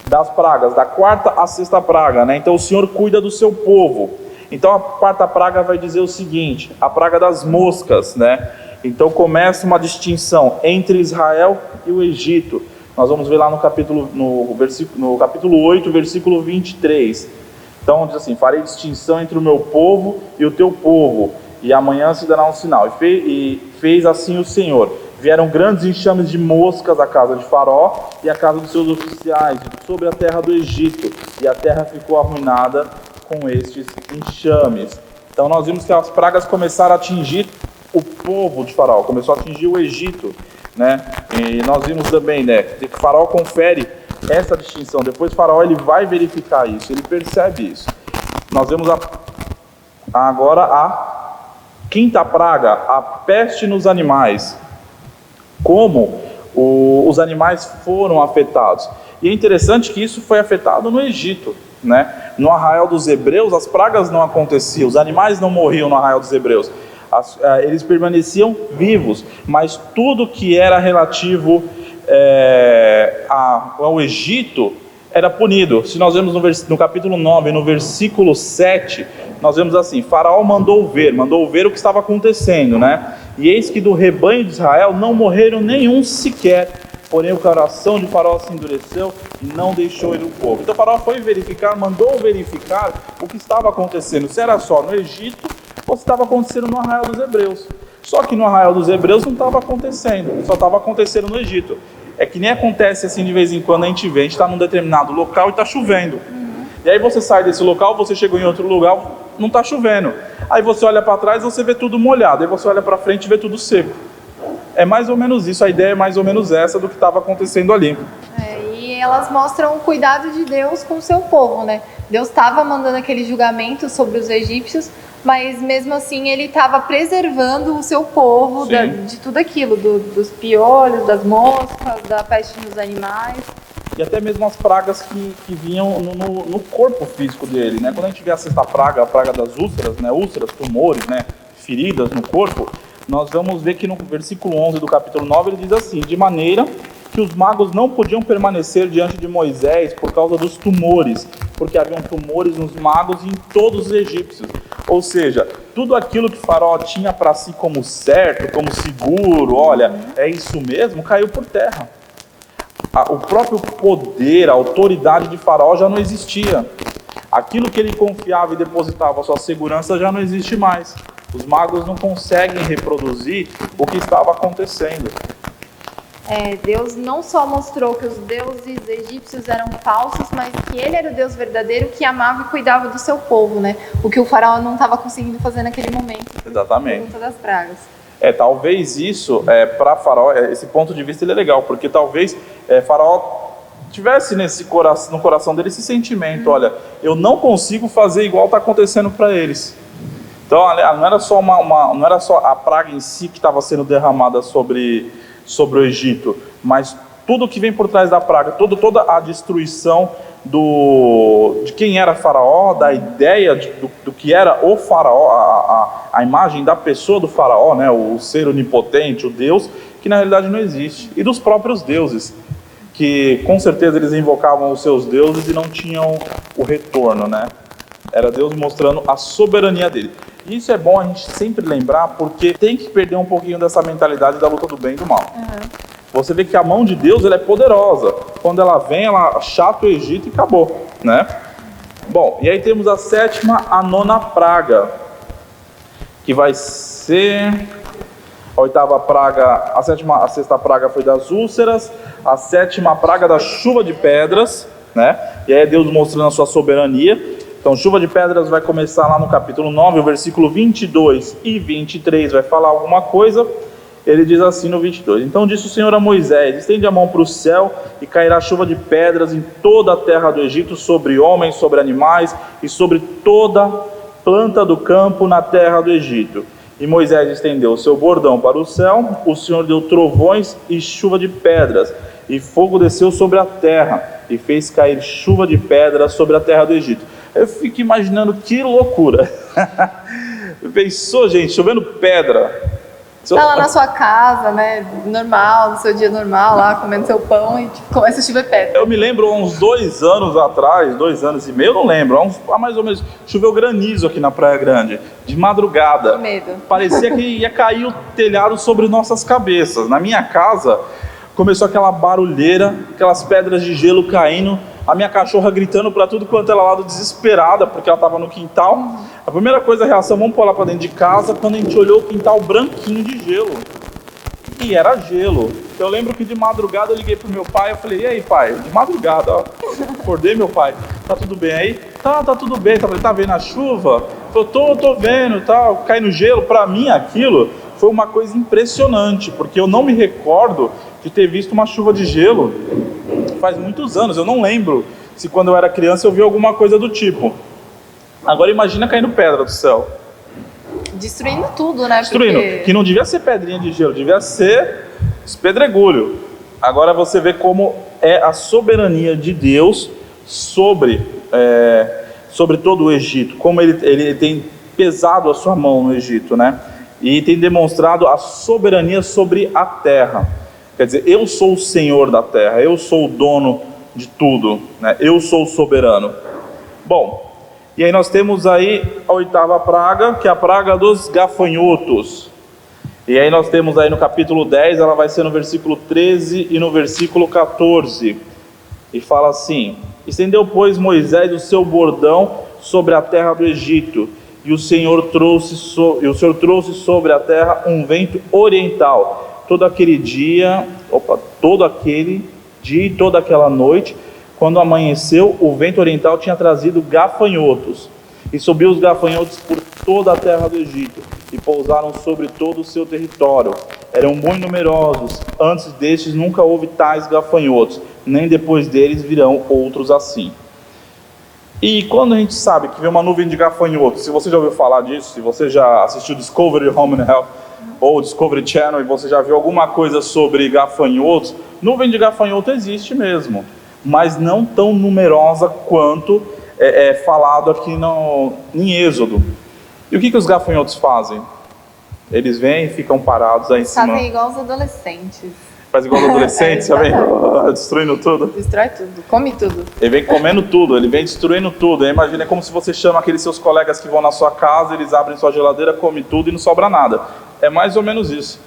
Speaker 1: Das pragas, da quarta à sexta praga, né? Então, o Senhor cuida do seu povo. Então, a quarta praga vai dizer o seguinte, a praga das moscas, né? Então, começa uma distinção entre Israel e o Egito. Nós vamos ver lá no capítulo 8, versículo 23. Então diz assim, farei distinção entre o meu povo e o teu povo, e amanhã se dará um sinal. E fez assim o Senhor. Vieram grandes enxames de moscas à casa de Faraó e à casa dos seus oficiais, sobre a terra do Egito, e a terra ficou arruinada com estes enxames. Então nós vimos que as pragas começaram a atingir o povo de Faraó, começou a atingir o Egito, né? E nós vimos também, né, que Faraó confere essa distinção. Depois Faraó ele vai verificar isso, ele percebe isso. Nós vemos agora a quinta praga, a peste nos animais. Como os animais foram afetados. E é interessante que isso foi afetado no Egito, né? No arraial dos hebreus as pragas não aconteciam, os animais não morriam no arraial dos hebreus. Eles permaneciam vivos, mas tudo que era relativo ao Egito era punido. Se nós vemos no capítulo 9, no versículo 7, nós vemos assim, Faraó mandou ver o que estava acontecendo, né? E eis que do rebanho de Israel não morreram nenhum sequer, porém o coração de Faraó se endureceu e não deixou ir o povo. Então Faraó foi verificar, mandou verificar o que estava acontecendo, se era só no Egito ou se estava acontecendo no arraial dos hebreus. Só que no arraial dos hebreus não estava acontecendo, só estava acontecendo no Egito. É que nem acontece assim de vez em quando a gente está num determinado local e está chovendo. E aí você sai desse local, você chegou em outro lugar, não está chovendo. Aí você olha para trás, você vê tudo molhado. Aí você olha para frente e vê tudo seco. É mais ou menos isso, a ideia é mais ou menos essa do que estava acontecendo ali.
Speaker 2: E elas mostram o cuidado de Deus com o seu povo, né? Deus estava mandando aquele julgamento sobre os egípcios, mas mesmo assim ele estava preservando o seu povo de tudo aquilo, dos piolhos, das moscas, da peste nos animais.
Speaker 1: E até mesmo as pragas que vinham no corpo físico dele, né? Quando a gente vê a sexta praga, a praga das úlceras, né? Úlceras, tumores, né? Feridas no corpo, nós vamos ver que no versículo 11 do capítulo 9 ele diz assim, de maneira que os magos não podiam permanecer diante de Moisés por causa dos tumores, porque haviam tumores nos magos e em todos os egípcios. Ou seja, tudo aquilo que Faraó tinha para si como certo, como seguro, olha, é isso mesmo, caiu por terra. O próprio poder, a autoridade de Faraó já não existia. Aquilo que ele confiava e depositava a sua segurança já não existe mais. Os magos não conseguem reproduzir o que estava acontecendo.
Speaker 2: Deus não só mostrou que os deuses egípcios eram falsos, mas que ele era o Deus verdadeiro que amava e cuidava do seu povo, né? O que o faraó não estava conseguindo fazer naquele momento.
Speaker 1: Exatamente.
Speaker 2: Por conta das pragas.
Speaker 1: Talvez isso, para Faraó, esse ponto de vista ele é legal, porque talvez Faraó tivesse no coração dele esse sentimento, olha, eu não consigo fazer igual está acontecendo para eles. Então não era só a praga em si que estava sendo derramada sobre o Egito, mas tudo que vem por trás da praga, toda a destruição de quem era Faraó, da ideia do que era o Faraó, a imagem da pessoa do Faraó, né, o ser onipotente, o Deus, que na realidade não existe, e dos próprios deuses, que com certeza eles invocavam os seus deuses e não tinham o retorno, né? Era Deus mostrando a soberania dele. E isso é bom a gente sempre lembrar, porque tem que perder um pouquinho dessa mentalidade da luta do bem e do mal. Você vê que a mão de Deus ela é poderosa. Quando ela vem, ela achata o Egito e acabou, né? Bom, e aí temos a sétima, a nona praga, que vai ser a oitava praga, a sexta praga foi das úlceras, a sétima praga da chuva de pedras, né? E aí é Deus mostrando a sua soberania. Então, chuva de pedras vai começar lá no capítulo 9, o versículo 22 e 23 vai falar alguma coisa. ele diz assim no 22: Então disse o Senhor a Moisés: estende a mão para o céu e cairá chuva de pedras em toda a terra do Egito, sobre homens, sobre animais e sobre toda planta do campo na terra do Egito. E Moisés estendeu o seu bordão para o céu, o Senhor deu trovões e chuva de pedras, e fogo desceu sobre a terra, e fez cair chuva de pedras sobre a terra do Egito. Eu fico imaginando que loucura. Pensou, gente, chovendo pedra.
Speaker 2: Tá lá na sua casa, né, normal, no seu dia normal, lá comendo seu pão e tipo, começa a chover pedra.
Speaker 1: Eu me lembro há uns 2 anos atrás, 2 anos e meio, eu não lembro, há mais ou menos, choveu granizo aqui na Praia Grande, de madrugada.
Speaker 2: Que medo.
Speaker 1: Parecia que ia cair o telhado sobre nossas cabeças. Na minha casa, começou aquela barulheira, aquelas pedras de gelo caindo, a minha cachorra gritando para tudo quanto ela lado, desesperada, porque ela estava no quintal. A primeira coisa, a reação, vamos pular para dentro de casa, quando a gente olhou o quintal branquinho de gelo. E era gelo. Eu lembro que de madrugada eu liguei pro meu pai, eu falei: e aí, pai? De madrugada, ó. Acordei meu pai: tá tudo bem aí? Tá tudo bem. Tá vendo a chuva? Eu tô vendo, tá, caindo gelo. Para mim aquilo foi uma coisa impressionante, porque eu não me recordo de ter visto uma chuva de gelo faz muitos anos. Eu não lembro se quando eu era criança eu vi alguma coisa do tipo. Agora imagina caindo pedra do céu.
Speaker 2: Destruindo tudo, né?
Speaker 1: Destruindo, que não devia ser pedrinha de gelo, devia ser pedregulho. Agora você vê como é a soberania de Deus sobre todo o Egito, como ele tem pesado a sua mão no Egito, né? E tem demonstrado a soberania sobre a terra. Quer dizer, eu sou o Senhor da terra, eu sou o dono de tudo, né? Eu sou o soberano. Bom, e aí nós temos aí a 8ª praga, que é a praga dos gafanhotos. E aí nós temos aí no capítulo 10, ela vai ser no versículo 13 e no versículo 14. E fala assim: estendeu, pois, Moisés o seu bordão sobre a terra do Egito, e o Senhor trouxe sobre a terra um vento oriental. Todo aquele dia e toda aquela noite, quando amanheceu, o vento oriental tinha trazido gafanhotos, e subiu os gafanhotos por toda a terra do Egito, e pousaram sobre todo o seu território. Eram muito numerosos, antes destes nunca houve tais gafanhotos, nem depois deles virão outros assim. E quando a gente sabe que vem uma nuvem de gafanhotos, se você já ouviu falar disso, se você já assistiu Discovery Home and Health, ou Discovery Channel, e você já viu alguma coisa sobre gafanhotos, nuvem de gafanhoto existe mesmo, mas não tão numerosa quanto é falado aqui em Êxodo. E o que os gafanhotos fazem? Eles vêm e ficam parados aí em cima.
Speaker 2: Fazem igual os adolescentes.
Speaker 1: Faz igual os adolescentes, já vem destruindo tudo.
Speaker 2: Destrói tudo, come tudo.
Speaker 1: Ele vem comendo tudo, ele vem destruindo tudo. Imagina, é como se você chama aqueles seus colegas que vão na sua casa, eles abrem sua geladeira, comem tudo e não sobra nada. É mais ou menos isso.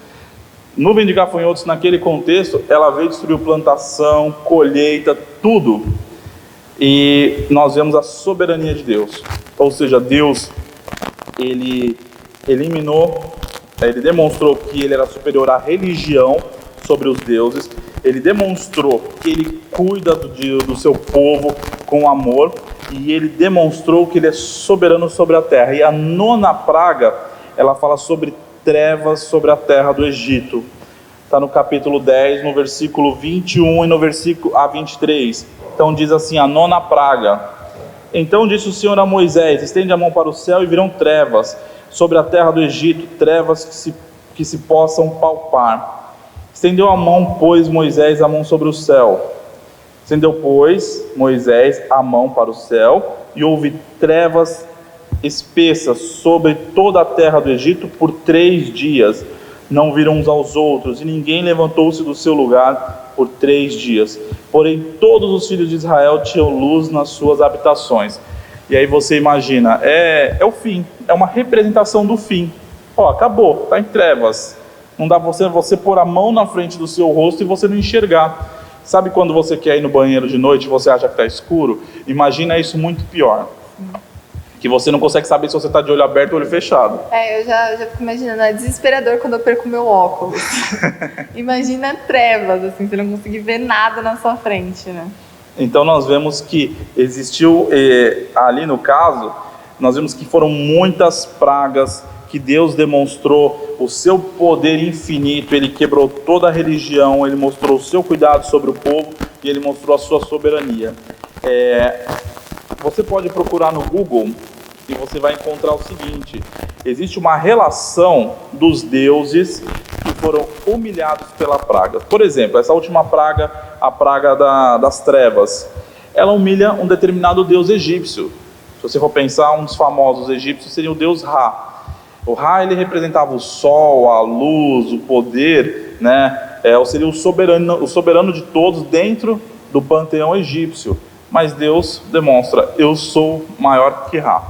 Speaker 1: Nuvem de gafanhotos naquele contexto, ela veio destruir plantação, colheita, tudo. E nós vemos a soberania de Deus. Ou seja, Deus, ele demonstrou que ele era superior à religião sobre os deuses. Ele demonstrou que ele cuida do seu povo com amor. E ele demonstrou que ele é soberano sobre a terra. E a 9ª praga, ela fala sobre trevas sobre a terra do Egito. Está no capítulo 10, no versículo 21 e no versículo 23. Então diz assim, a 9ª praga: então disse o Senhor a Moisés: estende a mão para o céu e virão trevas sobre a terra do Egito, trevas que se possam palpar. Estendeu a mão, pois, Moisés a mão sobre o céu. Estendeu, pois, Moisés a mão para o céu, e houve trevas espessas sobre toda a terra do Egito por 3 dias. Não viram uns aos outros, e ninguém levantou-se do seu lugar por 3 dias. Porém, todos os filhos de Israel tinham luz nas suas habitações. E aí você imagina, é o fim, é uma representação do fim. Acabou, está em trevas. Não dá você pôr a mão na frente do seu rosto e você não enxergar. Sabe quando você quer ir no banheiro de noite e você acha que está escuro? Imagina isso muito pior. Que você não consegue saber se você está de olho aberto ou olho fechado.
Speaker 2: Eu já fico imaginando, é desesperador quando eu perco meu óculos. Imagina trevas, assim, você não conseguir ver nada na sua frente, né?
Speaker 1: Então nós vemos que existiu, ali no caso, nós vemos que foram muitas pragas que Deus demonstrou o seu poder infinito, Ele quebrou toda a religião, Ele mostrou o seu cuidado sobre o povo e Ele mostrou a sua soberania. Você pode procurar no Google e você vai encontrar o seguinte: existe uma relação dos deuses que foram humilhados pela praga. Por exemplo, essa última praga, a praga das trevas, ela humilha um determinado deus egípcio. Se você for pensar, um dos famosos egípcios seria o deus Ra. O Ra, ele representava o sol, a luz, o poder, né? Seria o soberano de todos dentro do panteão egípcio. Mas Deus demonstra: eu sou maior que Ra.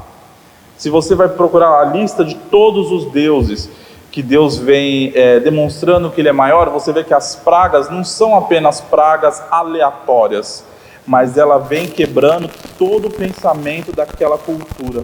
Speaker 1: Se você vai procurar a lista de todos os deuses que Deus vem demonstrando que Ele é maior, você vê que as pragas não são apenas pragas aleatórias, mas ela vem quebrando todo o pensamento daquela cultura.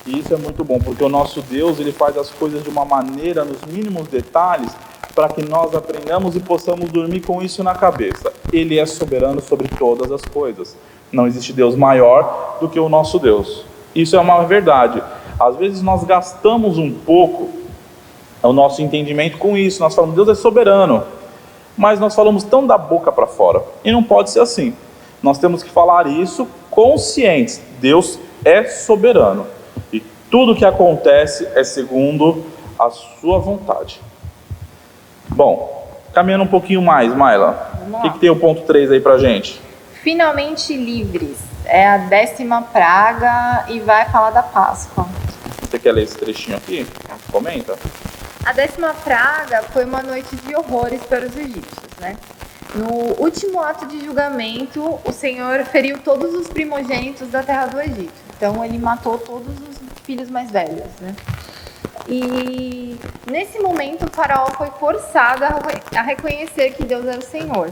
Speaker 1: E isso é muito bom, porque o nosso Deus, Ele faz as coisas de uma maneira, nos mínimos detalhes, para que nós aprendamos e possamos dormir com isso na cabeça. Ele é soberano sobre todas as coisas. Não existe Deus maior do que o nosso Deus. Isso é uma verdade. Às vezes nós gastamos um pouco o nosso entendimento com isso. Nós falamos: Deus é soberano. Mas nós falamos tão da boca para fora. E não pode ser assim. Nós temos que falar isso conscientes. Deus é soberano. E tudo que acontece é segundo a sua vontade. Bom, caminhando um pouquinho mais, Maila. O que tem o ponto 3 aí pra gente?
Speaker 2: Finalmente livres. É a 10ª praga e vai falar da Páscoa.
Speaker 1: Você quer ler esse trechinho aqui? Comenta.
Speaker 2: A 10ª praga foi uma noite de horrores para os egípcios, né? No último ato de julgamento, o Senhor feriu todos os primogênitos da terra do Egito. Então, Ele matou todos os filhos mais velhos, né? E nesse momento, o faraó foi forçado a reconhecer que Deus era o Senhor.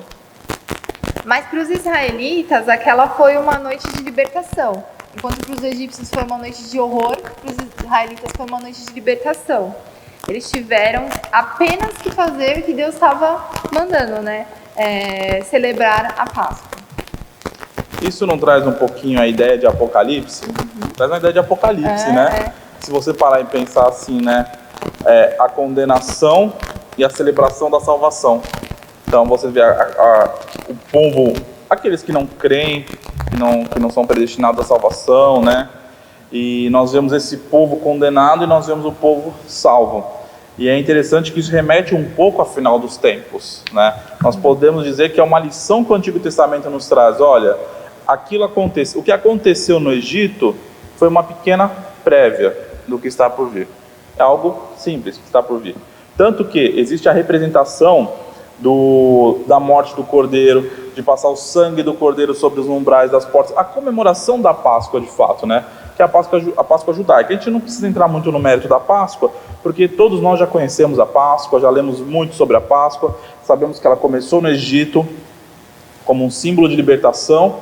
Speaker 2: Mas para os israelitas, aquela foi uma noite de libertação. Enquanto para os egípcios foi uma noite de horror, para os israelitas foi uma noite de libertação. Eles tiveram apenas que fazer o que Deus estava mandando, né? Celebrar a Páscoa.
Speaker 1: Isso não traz um pouquinho a ideia de Apocalipse? Traz uma ideia de Apocalipse, né? Se você parar e pensar assim, né? A condenação e a celebração da salvação. Então você vê o povo, aqueles que não creem, que não são predestinados à salvação, né? E nós vemos esse povo condenado e nós vemos o povo salvo. E é interessante que isso remete um pouco ao final dos tempos, né? Nós podemos dizer que é uma lição que o Antigo Testamento nos traz. Olha, o que aconteceu no Egito foi uma pequena prévia do que está por vir. É algo simples que está por vir. Tanto que existe a representação da morte do Cordeiro, de passar o sangue do Cordeiro sobre os umbrais das portas, a comemoração da Páscoa de fato, né? Que é a Páscoa judaica. A gente não precisa entrar muito no mérito da Páscoa, porque todos nós já conhecemos a Páscoa, já lemos muito sobre a Páscoa, sabemos que ela começou no Egito como um símbolo de libertação,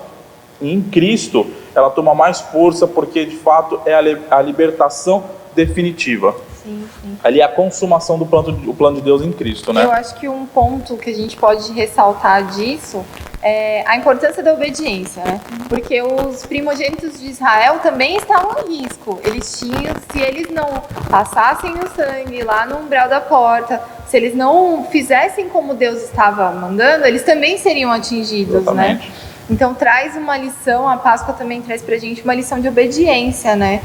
Speaker 1: e em Cristo ela toma mais força porque de fato é a libertação definitiva.
Speaker 2: Sim.
Speaker 1: Ali é a consumação do plano de Deus em Cristo, né?
Speaker 2: Eu acho que um ponto que a gente pode ressaltar disso é a importância da obediência, né? Porque os primogênitos de Israel também estavam em risco. Se eles não passassem o sangue lá no umbral da porta, se eles não fizessem como Deus estava mandando, eles também seriam atingidos,
Speaker 1: Exatamente.
Speaker 2: né? Então traz uma lição, a Páscoa também traz pra gente uma lição de obediência, né?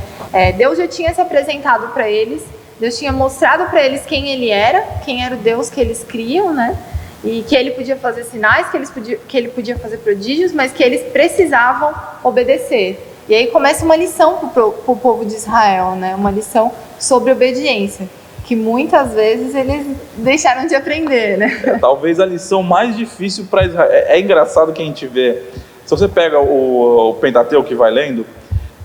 Speaker 2: Deus já tinha se apresentado para eles, Deus tinha mostrado para eles quem Ele era, quem era o Deus que eles criam, né? E que Ele podia fazer sinais, que Ele podia fazer prodígios, mas que eles precisavam obedecer. E aí começa uma lição pro povo de Israel, né? Uma lição sobre obediência, que muitas vezes eles deixaram de aprender, né?
Speaker 1: Talvez a lição mais difícil para Israel. É engraçado que a gente vê, se você pega o Pentateuco e vai lendo,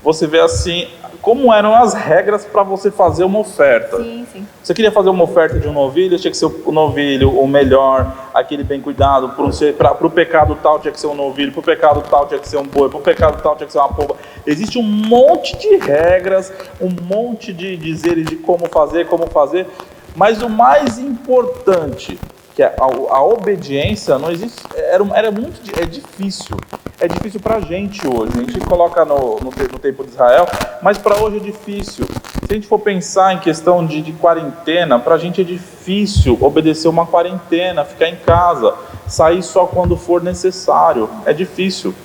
Speaker 1: você vê assim, como eram as regras para você fazer uma oferta.
Speaker 2: Sim.
Speaker 1: Você queria fazer uma oferta de um novilho, tinha que ser o novilho, o melhor, aquele bem cuidado. Para o pecado tal tinha que ser um novilho, para o pecado tal tinha que ser um boi, para o pecado tal tinha que ser uma pomba. Existe um monte de regras, um monte de dizeres de como fazer, mas o mais importante, que é a obediência, não existe, é difícil. É difícil para a gente hoje. A gente coloca no tempo de Israel, mas para hoje é difícil. Se a gente for pensar em questão de quarentena, para a gente é difícil obedecer uma quarentena, ficar em casa, sair só quando for necessário. É difícil,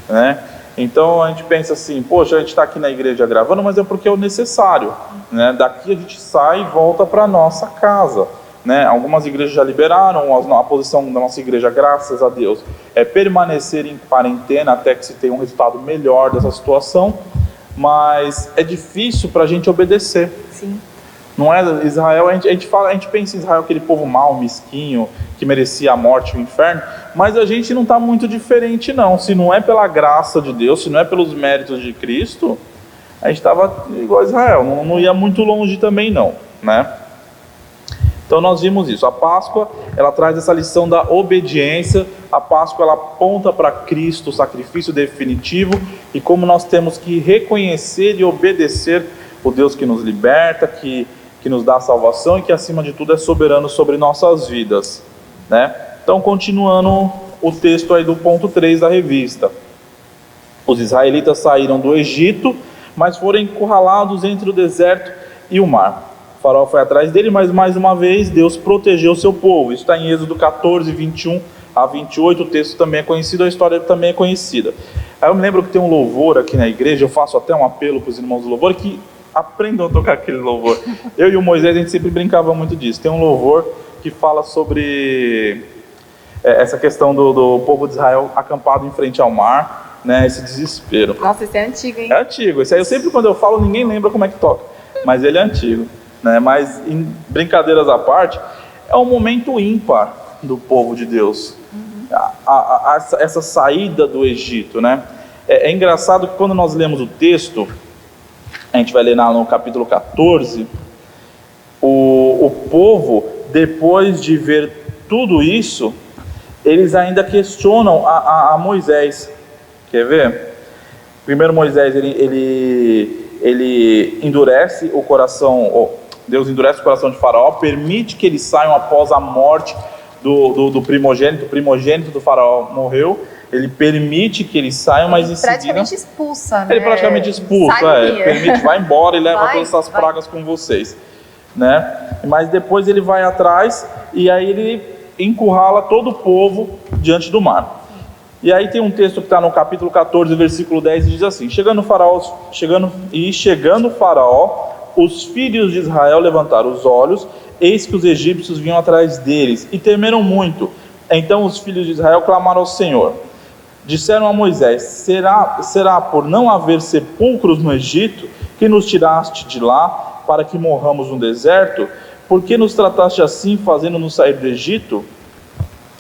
Speaker 1: né? Então a gente pensa assim, poxa, a gente está aqui na igreja gravando, mas é porque é o necessário, né? Daqui a gente sai e volta para nossa casa, né? Algumas igrejas já liberaram, a posição da nossa igreja, graças a Deus, é permanecer em quarentena até que se tenha um resultado melhor dessa situação, mas é difícil para a gente obedecer.
Speaker 2: Sim.
Speaker 1: Não é Israel, a gente pensa em Israel, aquele povo mau, mesquinho, que merecia a morte e o inferno, mas a gente não está muito diferente não. Se não é pela graça de Deus, se não é pelos méritos de Cristo, a gente estava igual a Israel, não ia muito longe também não, né? Então nós vimos isso. A Páscoa, ela traz essa lição da obediência. A Páscoa, ela aponta para Cristo, o sacrifício definitivo, e como nós temos que reconhecer e obedecer o Deus que nos liberta, que nos dá a salvação e que acima de tudo é soberano sobre nossas vidas, né? Então, continuando o texto aí do ponto 3 da revista. Os israelitas saíram do Egito, mas foram encurralados entre o deserto e o mar. O faraó foi atrás dele, mas mais uma vez Deus protegeu o seu povo. Isso está em Êxodo 14, 21 a 28, o texto também é conhecido, a história também é conhecida. Aí eu me lembro que tem um louvor aqui na igreja, eu faço até um apelo para os irmãos do louvor, que aprendam a tocar aquele louvor. Eu e o Moisés, a gente sempre brincava muito disso. Tem um louvor que fala sobre essa questão do povo de Israel acampado em frente ao mar, né, esse desespero.
Speaker 2: Nossa, esse é antigo, hein?
Speaker 1: É antigo, esse aí eu sempre, quando eu falo, ninguém lembra como é que toca, mas ele é antigo, né? Mas, em brincadeiras à parte, é um momento ímpar do povo de Deus, essa saída do Egito, né? É engraçado que quando nós lemos o texto, a gente vai ler no capítulo 14, o povo, depois de ver tudo isso, eles ainda questionam a Moisés. Quer ver? Primeiro Moisés, ele endurece o coração, Deus endurece o coração de Faraó, permite que eles saiam após a morte do primogênito. O primogênito do Faraó morreu, ele permite que eles saiam, mas em
Speaker 2: praticamente
Speaker 1: seguida...
Speaker 2: expulsa, né?
Speaker 1: Ele praticamente expulsa, permite, vai embora e leva todas essas pragas com vocês, né? Mas depois ele vai atrás e aí ele encurrala todo o povo diante do mar. E aí tem um texto que está no capítulo 14, versículo 10, e diz assim: chegando Faraó, os filhos de Israel levantaram os olhos, eis que os egípcios vinham atrás deles, e temeram muito. Então os filhos de Israel clamaram ao Senhor. Disseram a Moisés: será por não haver sepulcros no Egito que nos tiraste de lá para que morramos no deserto? Por que nos trataste assim, fazendo-nos sair do Egito?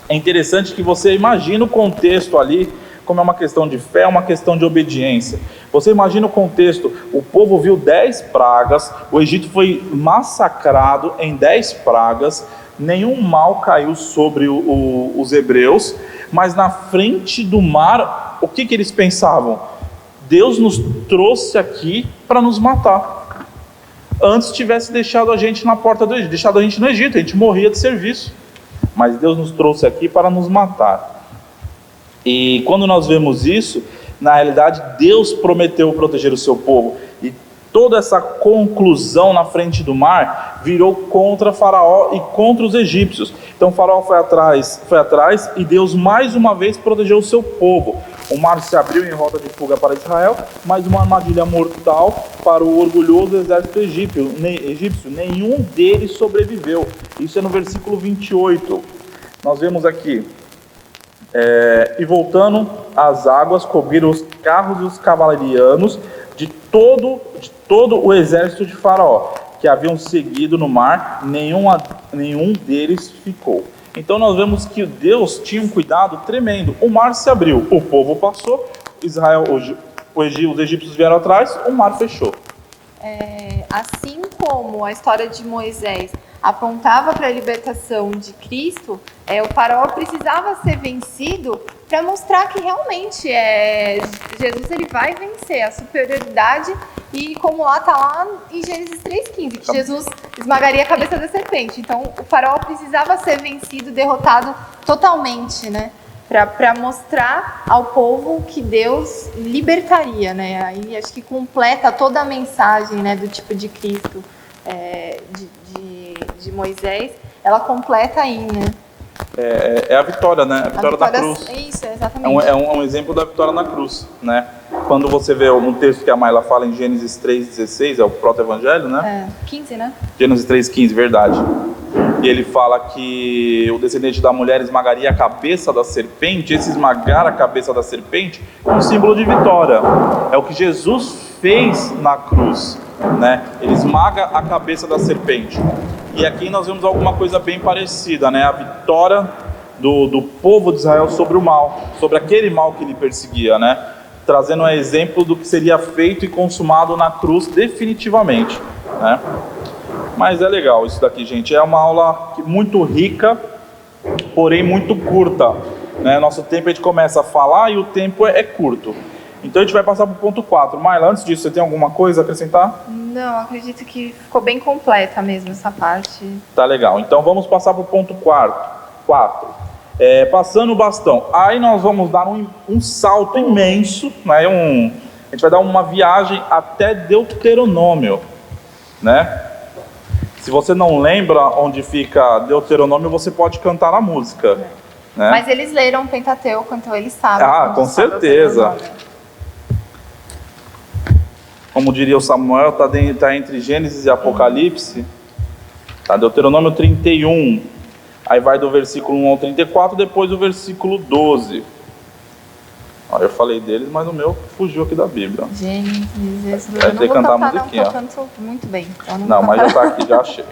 Speaker 1: É interessante que você imagina o contexto ali, como é uma questão de fé, uma questão de obediência. Você imagina o contexto, o povo viu 10 pragas, o Egito foi massacrado em 10 pragas, nenhum mal caiu sobre os hebreus, mas na frente do mar, o que eles pensavam? Deus nos trouxe aqui para nos matar. Antes tivesse deixado a gente na porta do Egito, deixado a gente no Egito, a gente morria de serviço. Mas Deus nos trouxe aqui para nos matar. E quando nós vemos isso, na realidade Deus prometeu proteger o seu povo. E toda essa conclusão na frente do mar virou contra Faraó e contra os egípcios. Então Faraó foi atrás e Deus mais uma vez protegeu o seu povo. O mar se abriu em rota de fuga para Israel, mas uma armadilha mortal para o orgulhoso exército egípcio. Nenhum deles sobreviveu. Isso é no versículo 28. Nós vemos aqui: e voltando as águas cobriram os carros e os cavalarianos de todo o exército de Faraó, que haviam seguido no mar, nenhum deles ficou. Então nós vemos que Deus tinha um cuidado tremendo. O mar se abriu, o povo passou, os egípcios vieram atrás, o mar fechou.
Speaker 2: Assim como a história de Moisés apontava para a libertação de Cristo, o faraó precisava ser vencido para mostrar que realmente Jesus ele vai vencer a superioridade, e como está lá em Gênesis 3,15, que Jesus esmagaria a cabeça da serpente. Então o faraó precisava ser vencido, derrotado totalmente, né? para mostrar ao povo que Deus libertaria, né? Aí acho que completa toda a mensagem, né, do tipo de Cristo, de Moisés, ela completa aí, né?
Speaker 1: É a vitória, né? A vitória da cruz.
Speaker 2: Isso, exatamente.
Speaker 1: É um exemplo da vitória na cruz, né? Quando você vê um texto que a Mayla fala em Gênesis 3,16, é o proto-evangelho, né?
Speaker 2: 15, né?
Speaker 1: Gênesis 3,15, verdade. E ele fala que o descendente da mulher esmagaria a cabeça da serpente. Esse esmagar a cabeça da serpente é um símbolo de vitória. É o que Jesus fez na cruz, né? Ele esmaga a cabeça da serpente. E aqui nós vemos alguma coisa bem parecida, né? A vitória do povo de Israel sobre o mal, sobre aquele mal que lhe perseguia, né? Trazendo um exemplo do que seria feito e consumado na cruz definitivamente, né? Mas é legal isso daqui, gente. É uma aula muito rica, porém muito curta, né? Nosso tempo a gente começa a falar e o tempo é curto. Então a gente vai passar para o ponto 4. Mayla, antes disso, você tem alguma coisa a acrescentar?
Speaker 2: Não, acredito que ficou bem completa mesmo essa parte.
Speaker 1: Tá legal. Então vamos passar para o ponto 4. Passando o bastão. Aí nós vamos dar um salto imenso, né? A gente vai dar uma viagem até Deuteronômio, né? Se você não lembra onde fica Deuteronômio, você pode cantar a música. Né?
Speaker 2: Mas eles leram o Pentateuco, então eles sabem.
Speaker 1: Com certeza. Como diria o Samuel, está entre Gênesis e Apocalipse. Tá, Deuteronômio 31. Aí vai do versículo 1 ao 34, depois do versículo 12. Eu falei deles, mas o meu fugiu aqui da Bíblia.
Speaker 2: Gênesis,
Speaker 1: eu não vou cantar a musiquinha.
Speaker 2: Não, canto muito bem. Então
Speaker 1: não, mas já está aqui, já achei.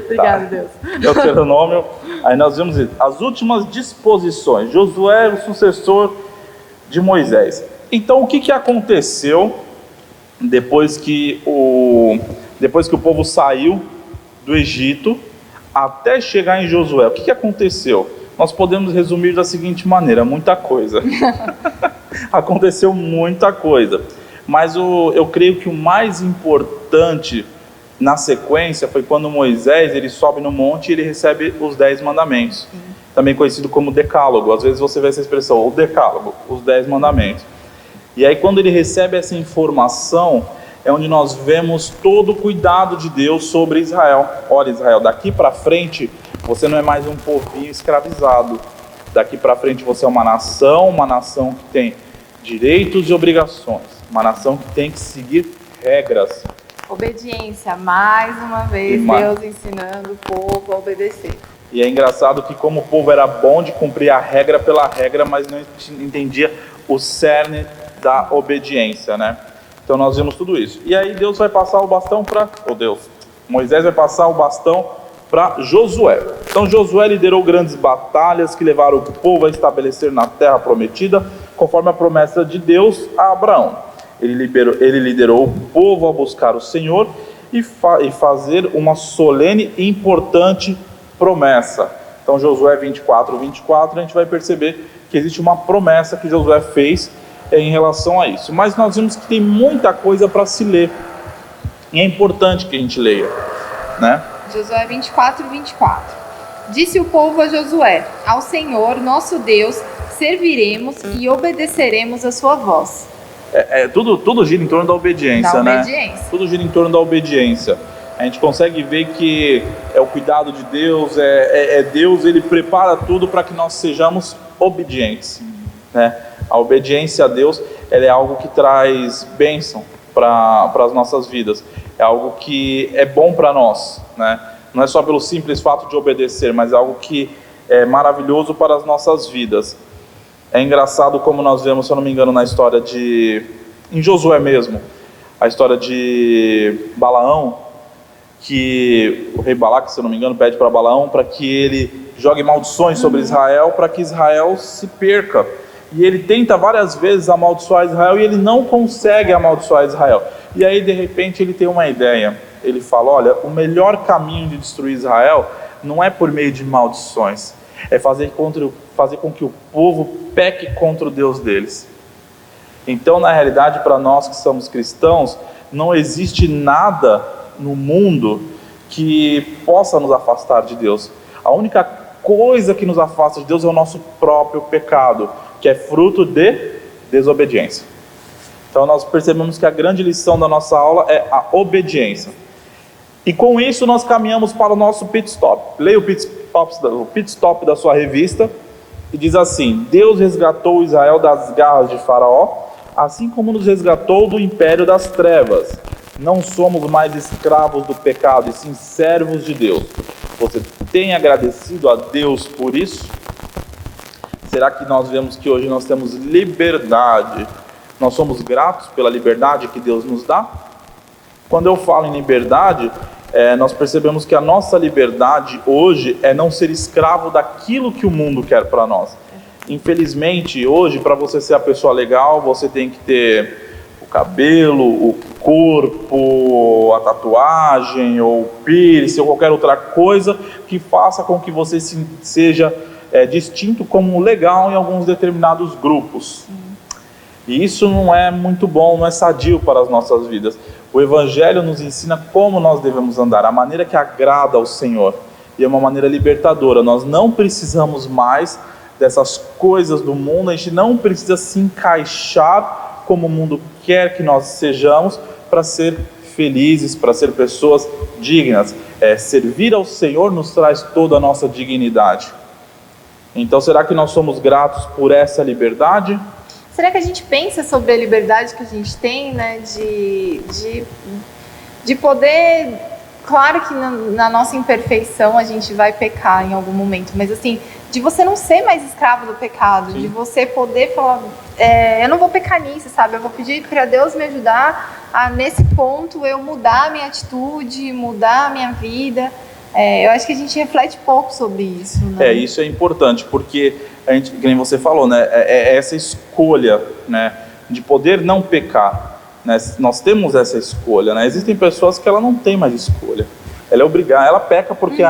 Speaker 2: Obrigada, Deus.
Speaker 1: Deuteronômio, aí nós vemos as últimas disposições. Josué, o sucessor de Moisés. Então, o que aconteceu depois que o povo saiu do Egito até chegar em Josué? O que aconteceu? Nós podemos resumir da seguinte maneira: muita coisa. Aconteceu muita coisa. Mas eu creio que o mais importante na sequência foi quando Moisés ele sobe no monte e ele recebe os 10 mandamentos. Sim. Também conhecido como decálogo. Às vezes você vê essa expressão, o decálogo, os 10 mandamentos. E aí quando ele recebe essa informação, é onde nós vemos todo o cuidado de Deus sobre Israel. Olha, Israel, daqui para frente você não é mais um povinho escravizado. Daqui para frente você é uma nação que tem direitos e obrigações, uma nação que tem que seguir regras.
Speaker 2: Obediência, mais uma vez, Deus ensinando o povo a obedecer.
Speaker 1: E é engraçado que como o povo era bom de cumprir a regra pela regra, mas não entendia o cerne da obediência, né? Então nós vimos tudo isso. E aí Deus vai passar o bastão para... Moisés vai passar o bastão para Josué. Então Josué liderou grandes batalhas que levaram o povo a estabelecer na terra prometida, conforme a promessa de Deus a Abraão. Ele liderou o povo a buscar o Senhor e fazer uma solene e importante promessa. Então Josué 24, a gente vai perceber que existe uma promessa que Josué fez em relação a isso. Mas nós vimos que tem muita coisa para se ler. E é importante que a gente leia, né?
Speaker 2: Josué 24. Disse o povo a Josué: ao Senhor, nosso Deus, serviremos e obedeceremos a sua voz.
Speaker 1: Tudo gira em torno da obediência, né? Tudo gira em torno da obediência. A gente consegue ver que é o cuidado de Deus, Deus, ele prepara tudo para que nós sejamos obedientes, né? A obediência a Deus, ela é algo que traz bênção para as nossas vidas. É algo que é bom para nós, né? Não é só pelo simples fato de obedecer, mas é algo que é maravilhoso para as nossas vidas. É engraçado como nós vemos, se eu não me engano, na história em Josué mesmo, a história de Balaão, que o rei Balaque, se eu não me engano, pede para Balaão para que ele jogue maldições sobre Israel, para que Israel se perca. E ele tenta várias vezes amaldiçoar Israel e ele não consegue amaldiçoar Israel. E aí, de repente, ele tem uma ideia. Ele fala: olha, o melhor caminho de destruir Israel não é por meio de maldições, é fazer com que o povo peque contra o Deus deles. Então, na realidade, para nós que somos cristãos, não existe nada no mundo que possa nos afastar de Deus. A única coisa que nos afasta de Deus é o nosso próprio pecado, que é fruto de desobediência. Então nós percebemos que a grande lição da nossa aula é a obediência. E com isso nós caminhamos para o nosso pit stop. Leia o pit stop da sua revista e diz assim: Deus resgatou Israel das garras de Faraó, assim como nos resgatou do império das trevas. Não somos mais escravos do pecado, e sim servos de Deus. Você tem agradecido a Deus por isso? Será que nós vemos que hoje nós temos liberdade? Nós somos gratos pela liberdade que Deus nos dá? Quando eu falo em liberdade, nós percebemos que a nossa liberdade hoje é não ser escravo daquilo que o mundo quer para nós. Infelizmente, hoje, para você ser a pessoa legal, você tem que ter o cabelo, o corpo, a tatuagem, ou o piercing, ou qualquer outra coisa que faça com que você seja distinto como legal em alguns determinados grupos. E isso não é muito bom, não é sadio para as nossas vidas. O Evangelho nos ensina como nós devemos andar, a maneira que agrada ao Senhor. E é uma maneira libertadora. Nós não precisamos mais dessas coisas do mundo, a gente não precisa se encaixar como o mundo quer que nós sejamos para ser felizes, para ser pessoas dignas. Servir ao Senhor nos traz toda a nossa dignidade. Então, será que nós somos gratos por essa liberdade?
Speaker 2: Será que a gente pensa sobre a liberdade que a gente tem, né, de poder... Claro que na nossa imperfeição a gente vai pecar em algum momento, mas assim, de você não ser mais escravo do pecado, Sim. de você poder falar, eu não vou pecar nisso, sabe? Eu vou pedir para Deus me ajudar a, nesse ponto, eu mudar a minha atitude, mudar a minha vida. Eu acho que a gente reflete pouco sobre isso, né?
Speaker 1: Isso é importante, porque a gente, como você falou, né, essa escolha, né, de poder não pecar. Né? Nós temos essa escolha, né? Existem pessoas que ela não tem mais escolha. Ela é obrigada, ela peca porque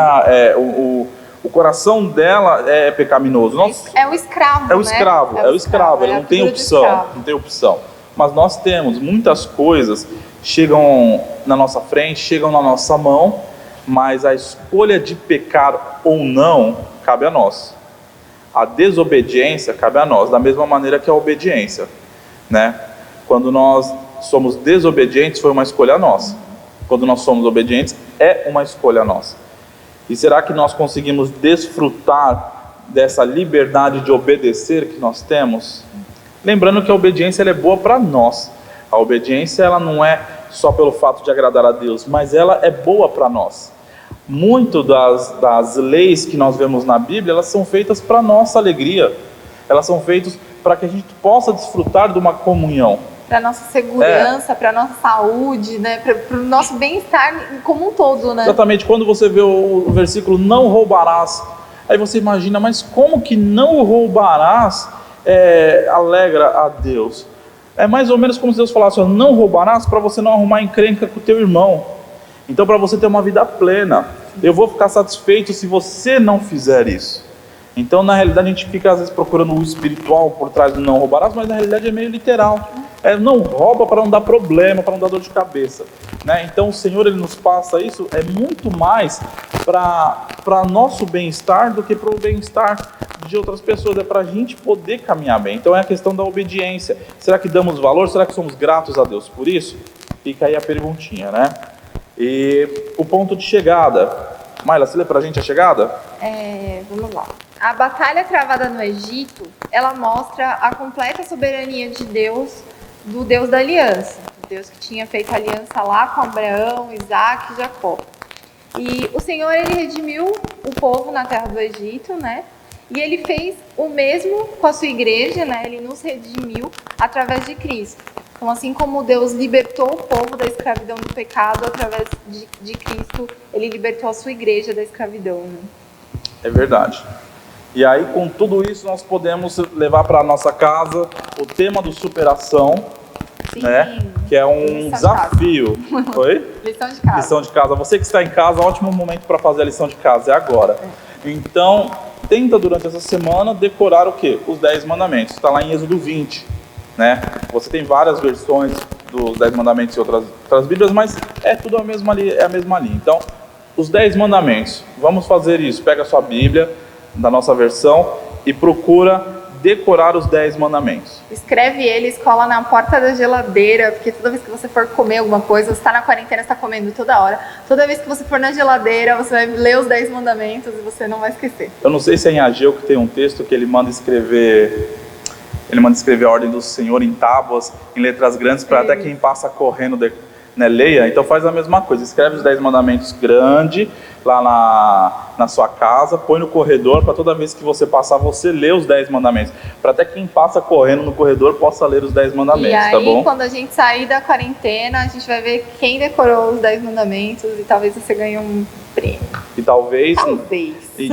Speaker 1: o coração dela é pecaminoso.
Speaker 2: É o escravo,
Speaker 1: É o escravo,
Speaker 2: né?
Speaker 1: É o escravo, ele não tem opção. Mas nós temos muitas coisas chegam na nossa frente, chegam na nossa mão, mas a escolha de pecar ou não cabe a nós. A desobediência cabe a nós, da mesma maneira que a obediência, né? Quando nós somos desobedientes, foi uma escolha nossa. Quando nós somos obedientes, é uma escolha nossa. E será que nós conseguimos desfrutar dessa liberdade de obedecer que nós temos? Lembrando que a obediência ela é boa para nós. A obediência ela não é só pelo fato de agradar a Deus, mas ela é boa para nós. Muito das leis que nós vemos na Bíblia, elas são feitas para nossa alegria. Elas são feitas para que a gente possa desfrutar de uma comunhão.
Speaker 2: Para nossa segurança, para nossa saúde, né? Para o nosso bem-estar como um todo, né?
Speaker 1: Exatamente, quando você vê o versículo não roubarás, aí você imagina, mas como que não roubarás alegra a Deus? É mais ou menos como se Deus falasse, não roubarás para você não arrumar encrenca com o teu irmão. Então, para você ter uma vida plena, eu vou ficar satisfeito se você não fizer isso. Então, na realidade, a gente fica às vezes procurando o espiritual por trás do não roubarás, mas na realidade é meio literal. Não rouba para não dar problema, para não dar dor de cabeça, né? Então o Senhor ele nos passa isso, muito mais para nosso bem-estar do que para o bem-estar de outras pessoas, para a gente poder caminhar bem. Então é a questão da obediência. Será que damos valor? Será que somos gratos a Deus por isso? Fica aí a perguntinha, né? E o ponto de chegada. Mayla, você lê para a gente a chegada?
Speaker 2: Vamos lá. A batalha travada no Egito, ela mostra a completa soberania de Deus, do Deus da aliança, o Deus que tinha feito aliança lá com Abraão, Isaac e Jacó. E o Senhor, ele redimiu o povo na terra do Egito, né? E ele fez o mesmo com a sua igreja, né? Ele nos redimiu através de Cristo. Então, assim como Deus libertou o povo da escravidão do pecado, através de Cristo, ele libertou a sua igreja da escravidão, né? É
Speaker 1: verdade. E aí, com tudo isso, nós podemos levar para a nossa casa o tema do superação, Sim, né? Que é um desafio. Oi?
Speaker 2: Lição de casa.
Speaker 1: Lição de casa. Você que está em casa, ótimo momento para fazer a lição de casa, é agora. Então, tenta durante essa semana decorar o quê? Os 10 mandamentos. Está lá em Êxodo 20, né? Você tem várias versões dos 10 mandamentos e outras Bíblias, mas é tudo a mesma linha. Então, os 10 mandamentos. Vamos fazer isso. Pega a sua Bíblia. da nossa versão, e procura decorar os 10 mandamentos.
Speaker 2: Escreve eles, cola na porta da geladeira, porque toda vez que você for comer alguma coisa, você está na quarentena, você está comendo toda hora. Toda vez que você for na geladeira, você vai ler os 10 mandamentos e você não vai esquecer.
Speaker 1: Eu não sei se é em Ageu que tem um texto que ele manda escrever a ordem do Senhor em tábuas, em letras grandes, para até quem passa correndo leia. Então faz a mesma coisa, escreve os 10 mandamentos grande lá na sua casa, põe no corredor, para toda vez que você passar, você lê os 10 mandamentos, para até quem passa correndo no corredor possa ler os 10 mandamentos,
Speaker 2: e aí,
Speaker 1: tá bom?
Speaker 2: Quando a gente sair da quarentena, a gente vai ver quem decorou os 10 mandamentos e talvez você ganhe um prêmio.
Speaker 1: E talvez. E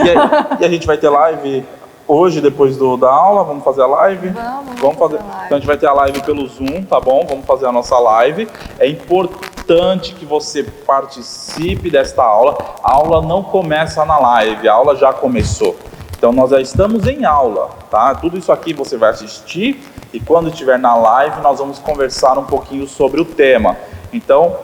Speaker 1: a gente vai ter live hoje, depois da aula, vamos fazer a live?
Speaker 2: Vamos fazer.
Speaker 1: Então a gente vai ter a live pelo Zoom, tá bom? Vamos fazer a nossa live. É importante que você participe desta aula. A aula não começa na live, a aula já começou. Então nós já estamos em aula, tá? Tudo isso aqui você vai assistir e quando estiver na live nós vamos conversar um pouquinho sobre o tema. Então,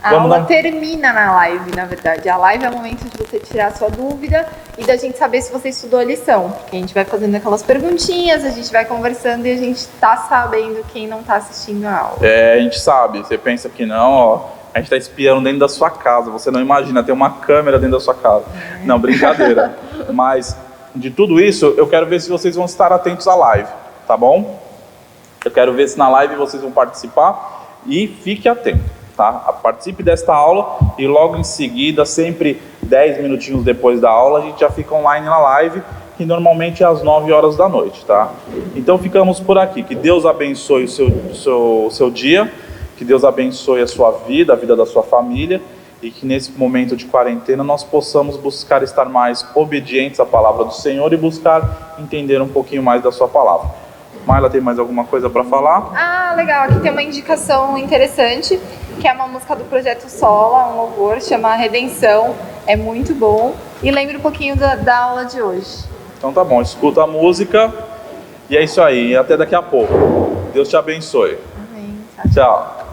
Speaker 2: a aula termina na live, na verdade. A live é o momento de você tirar a sua dúvida e da gente saber se você estudou a lição. Porque a gente vai fazendo aquelas perguntinhas, a gente vai conversando e a gente tá sabendo quem não tá assistindo a aula.
Speaker 1: A gente sabe. Você pensa que não, ó, a gente tá espiando dentro da sua casa. Você não imagina, tem uma câmera dentro da sua casa. Não, brincadeira. Mas, de tudo isso, eu quero ver se vocês vão estar atentos à live, tá bom? Eu quero ver se na live vocês vão participar e fique atento. Tá? Participe desta aula e logo em seguida, sempre 10 minutinhos depois da aula, a gente já fica online na live, que normalmente é às 9 horas da noite, tá? Então ficamos por aqui. Que Deus abençoe o seu dia, que Deus abençoe a sua vida, a vida da sua família, e que nesse momento de quarentena nós possamos buscar estar mais obedientes à palavra do Senhor e buscar entender um pouquinho mais da sua palavra. Marla, tem mais alguma coisa para falar?
Speaker 2: Ah, legal. Aqui tem uma indicação interessante, que é uma música do Projeto Sola, um louvor, chama Redenção. É muito bom. E lembra um pouquinho da aula de hoje.
Speaker 1: Então tá bom, escuta a música. E é isso aí. Até daqui a pouco. Deus te abençoe.
Speaker 2: Amém.
Speaker 1: Tchau.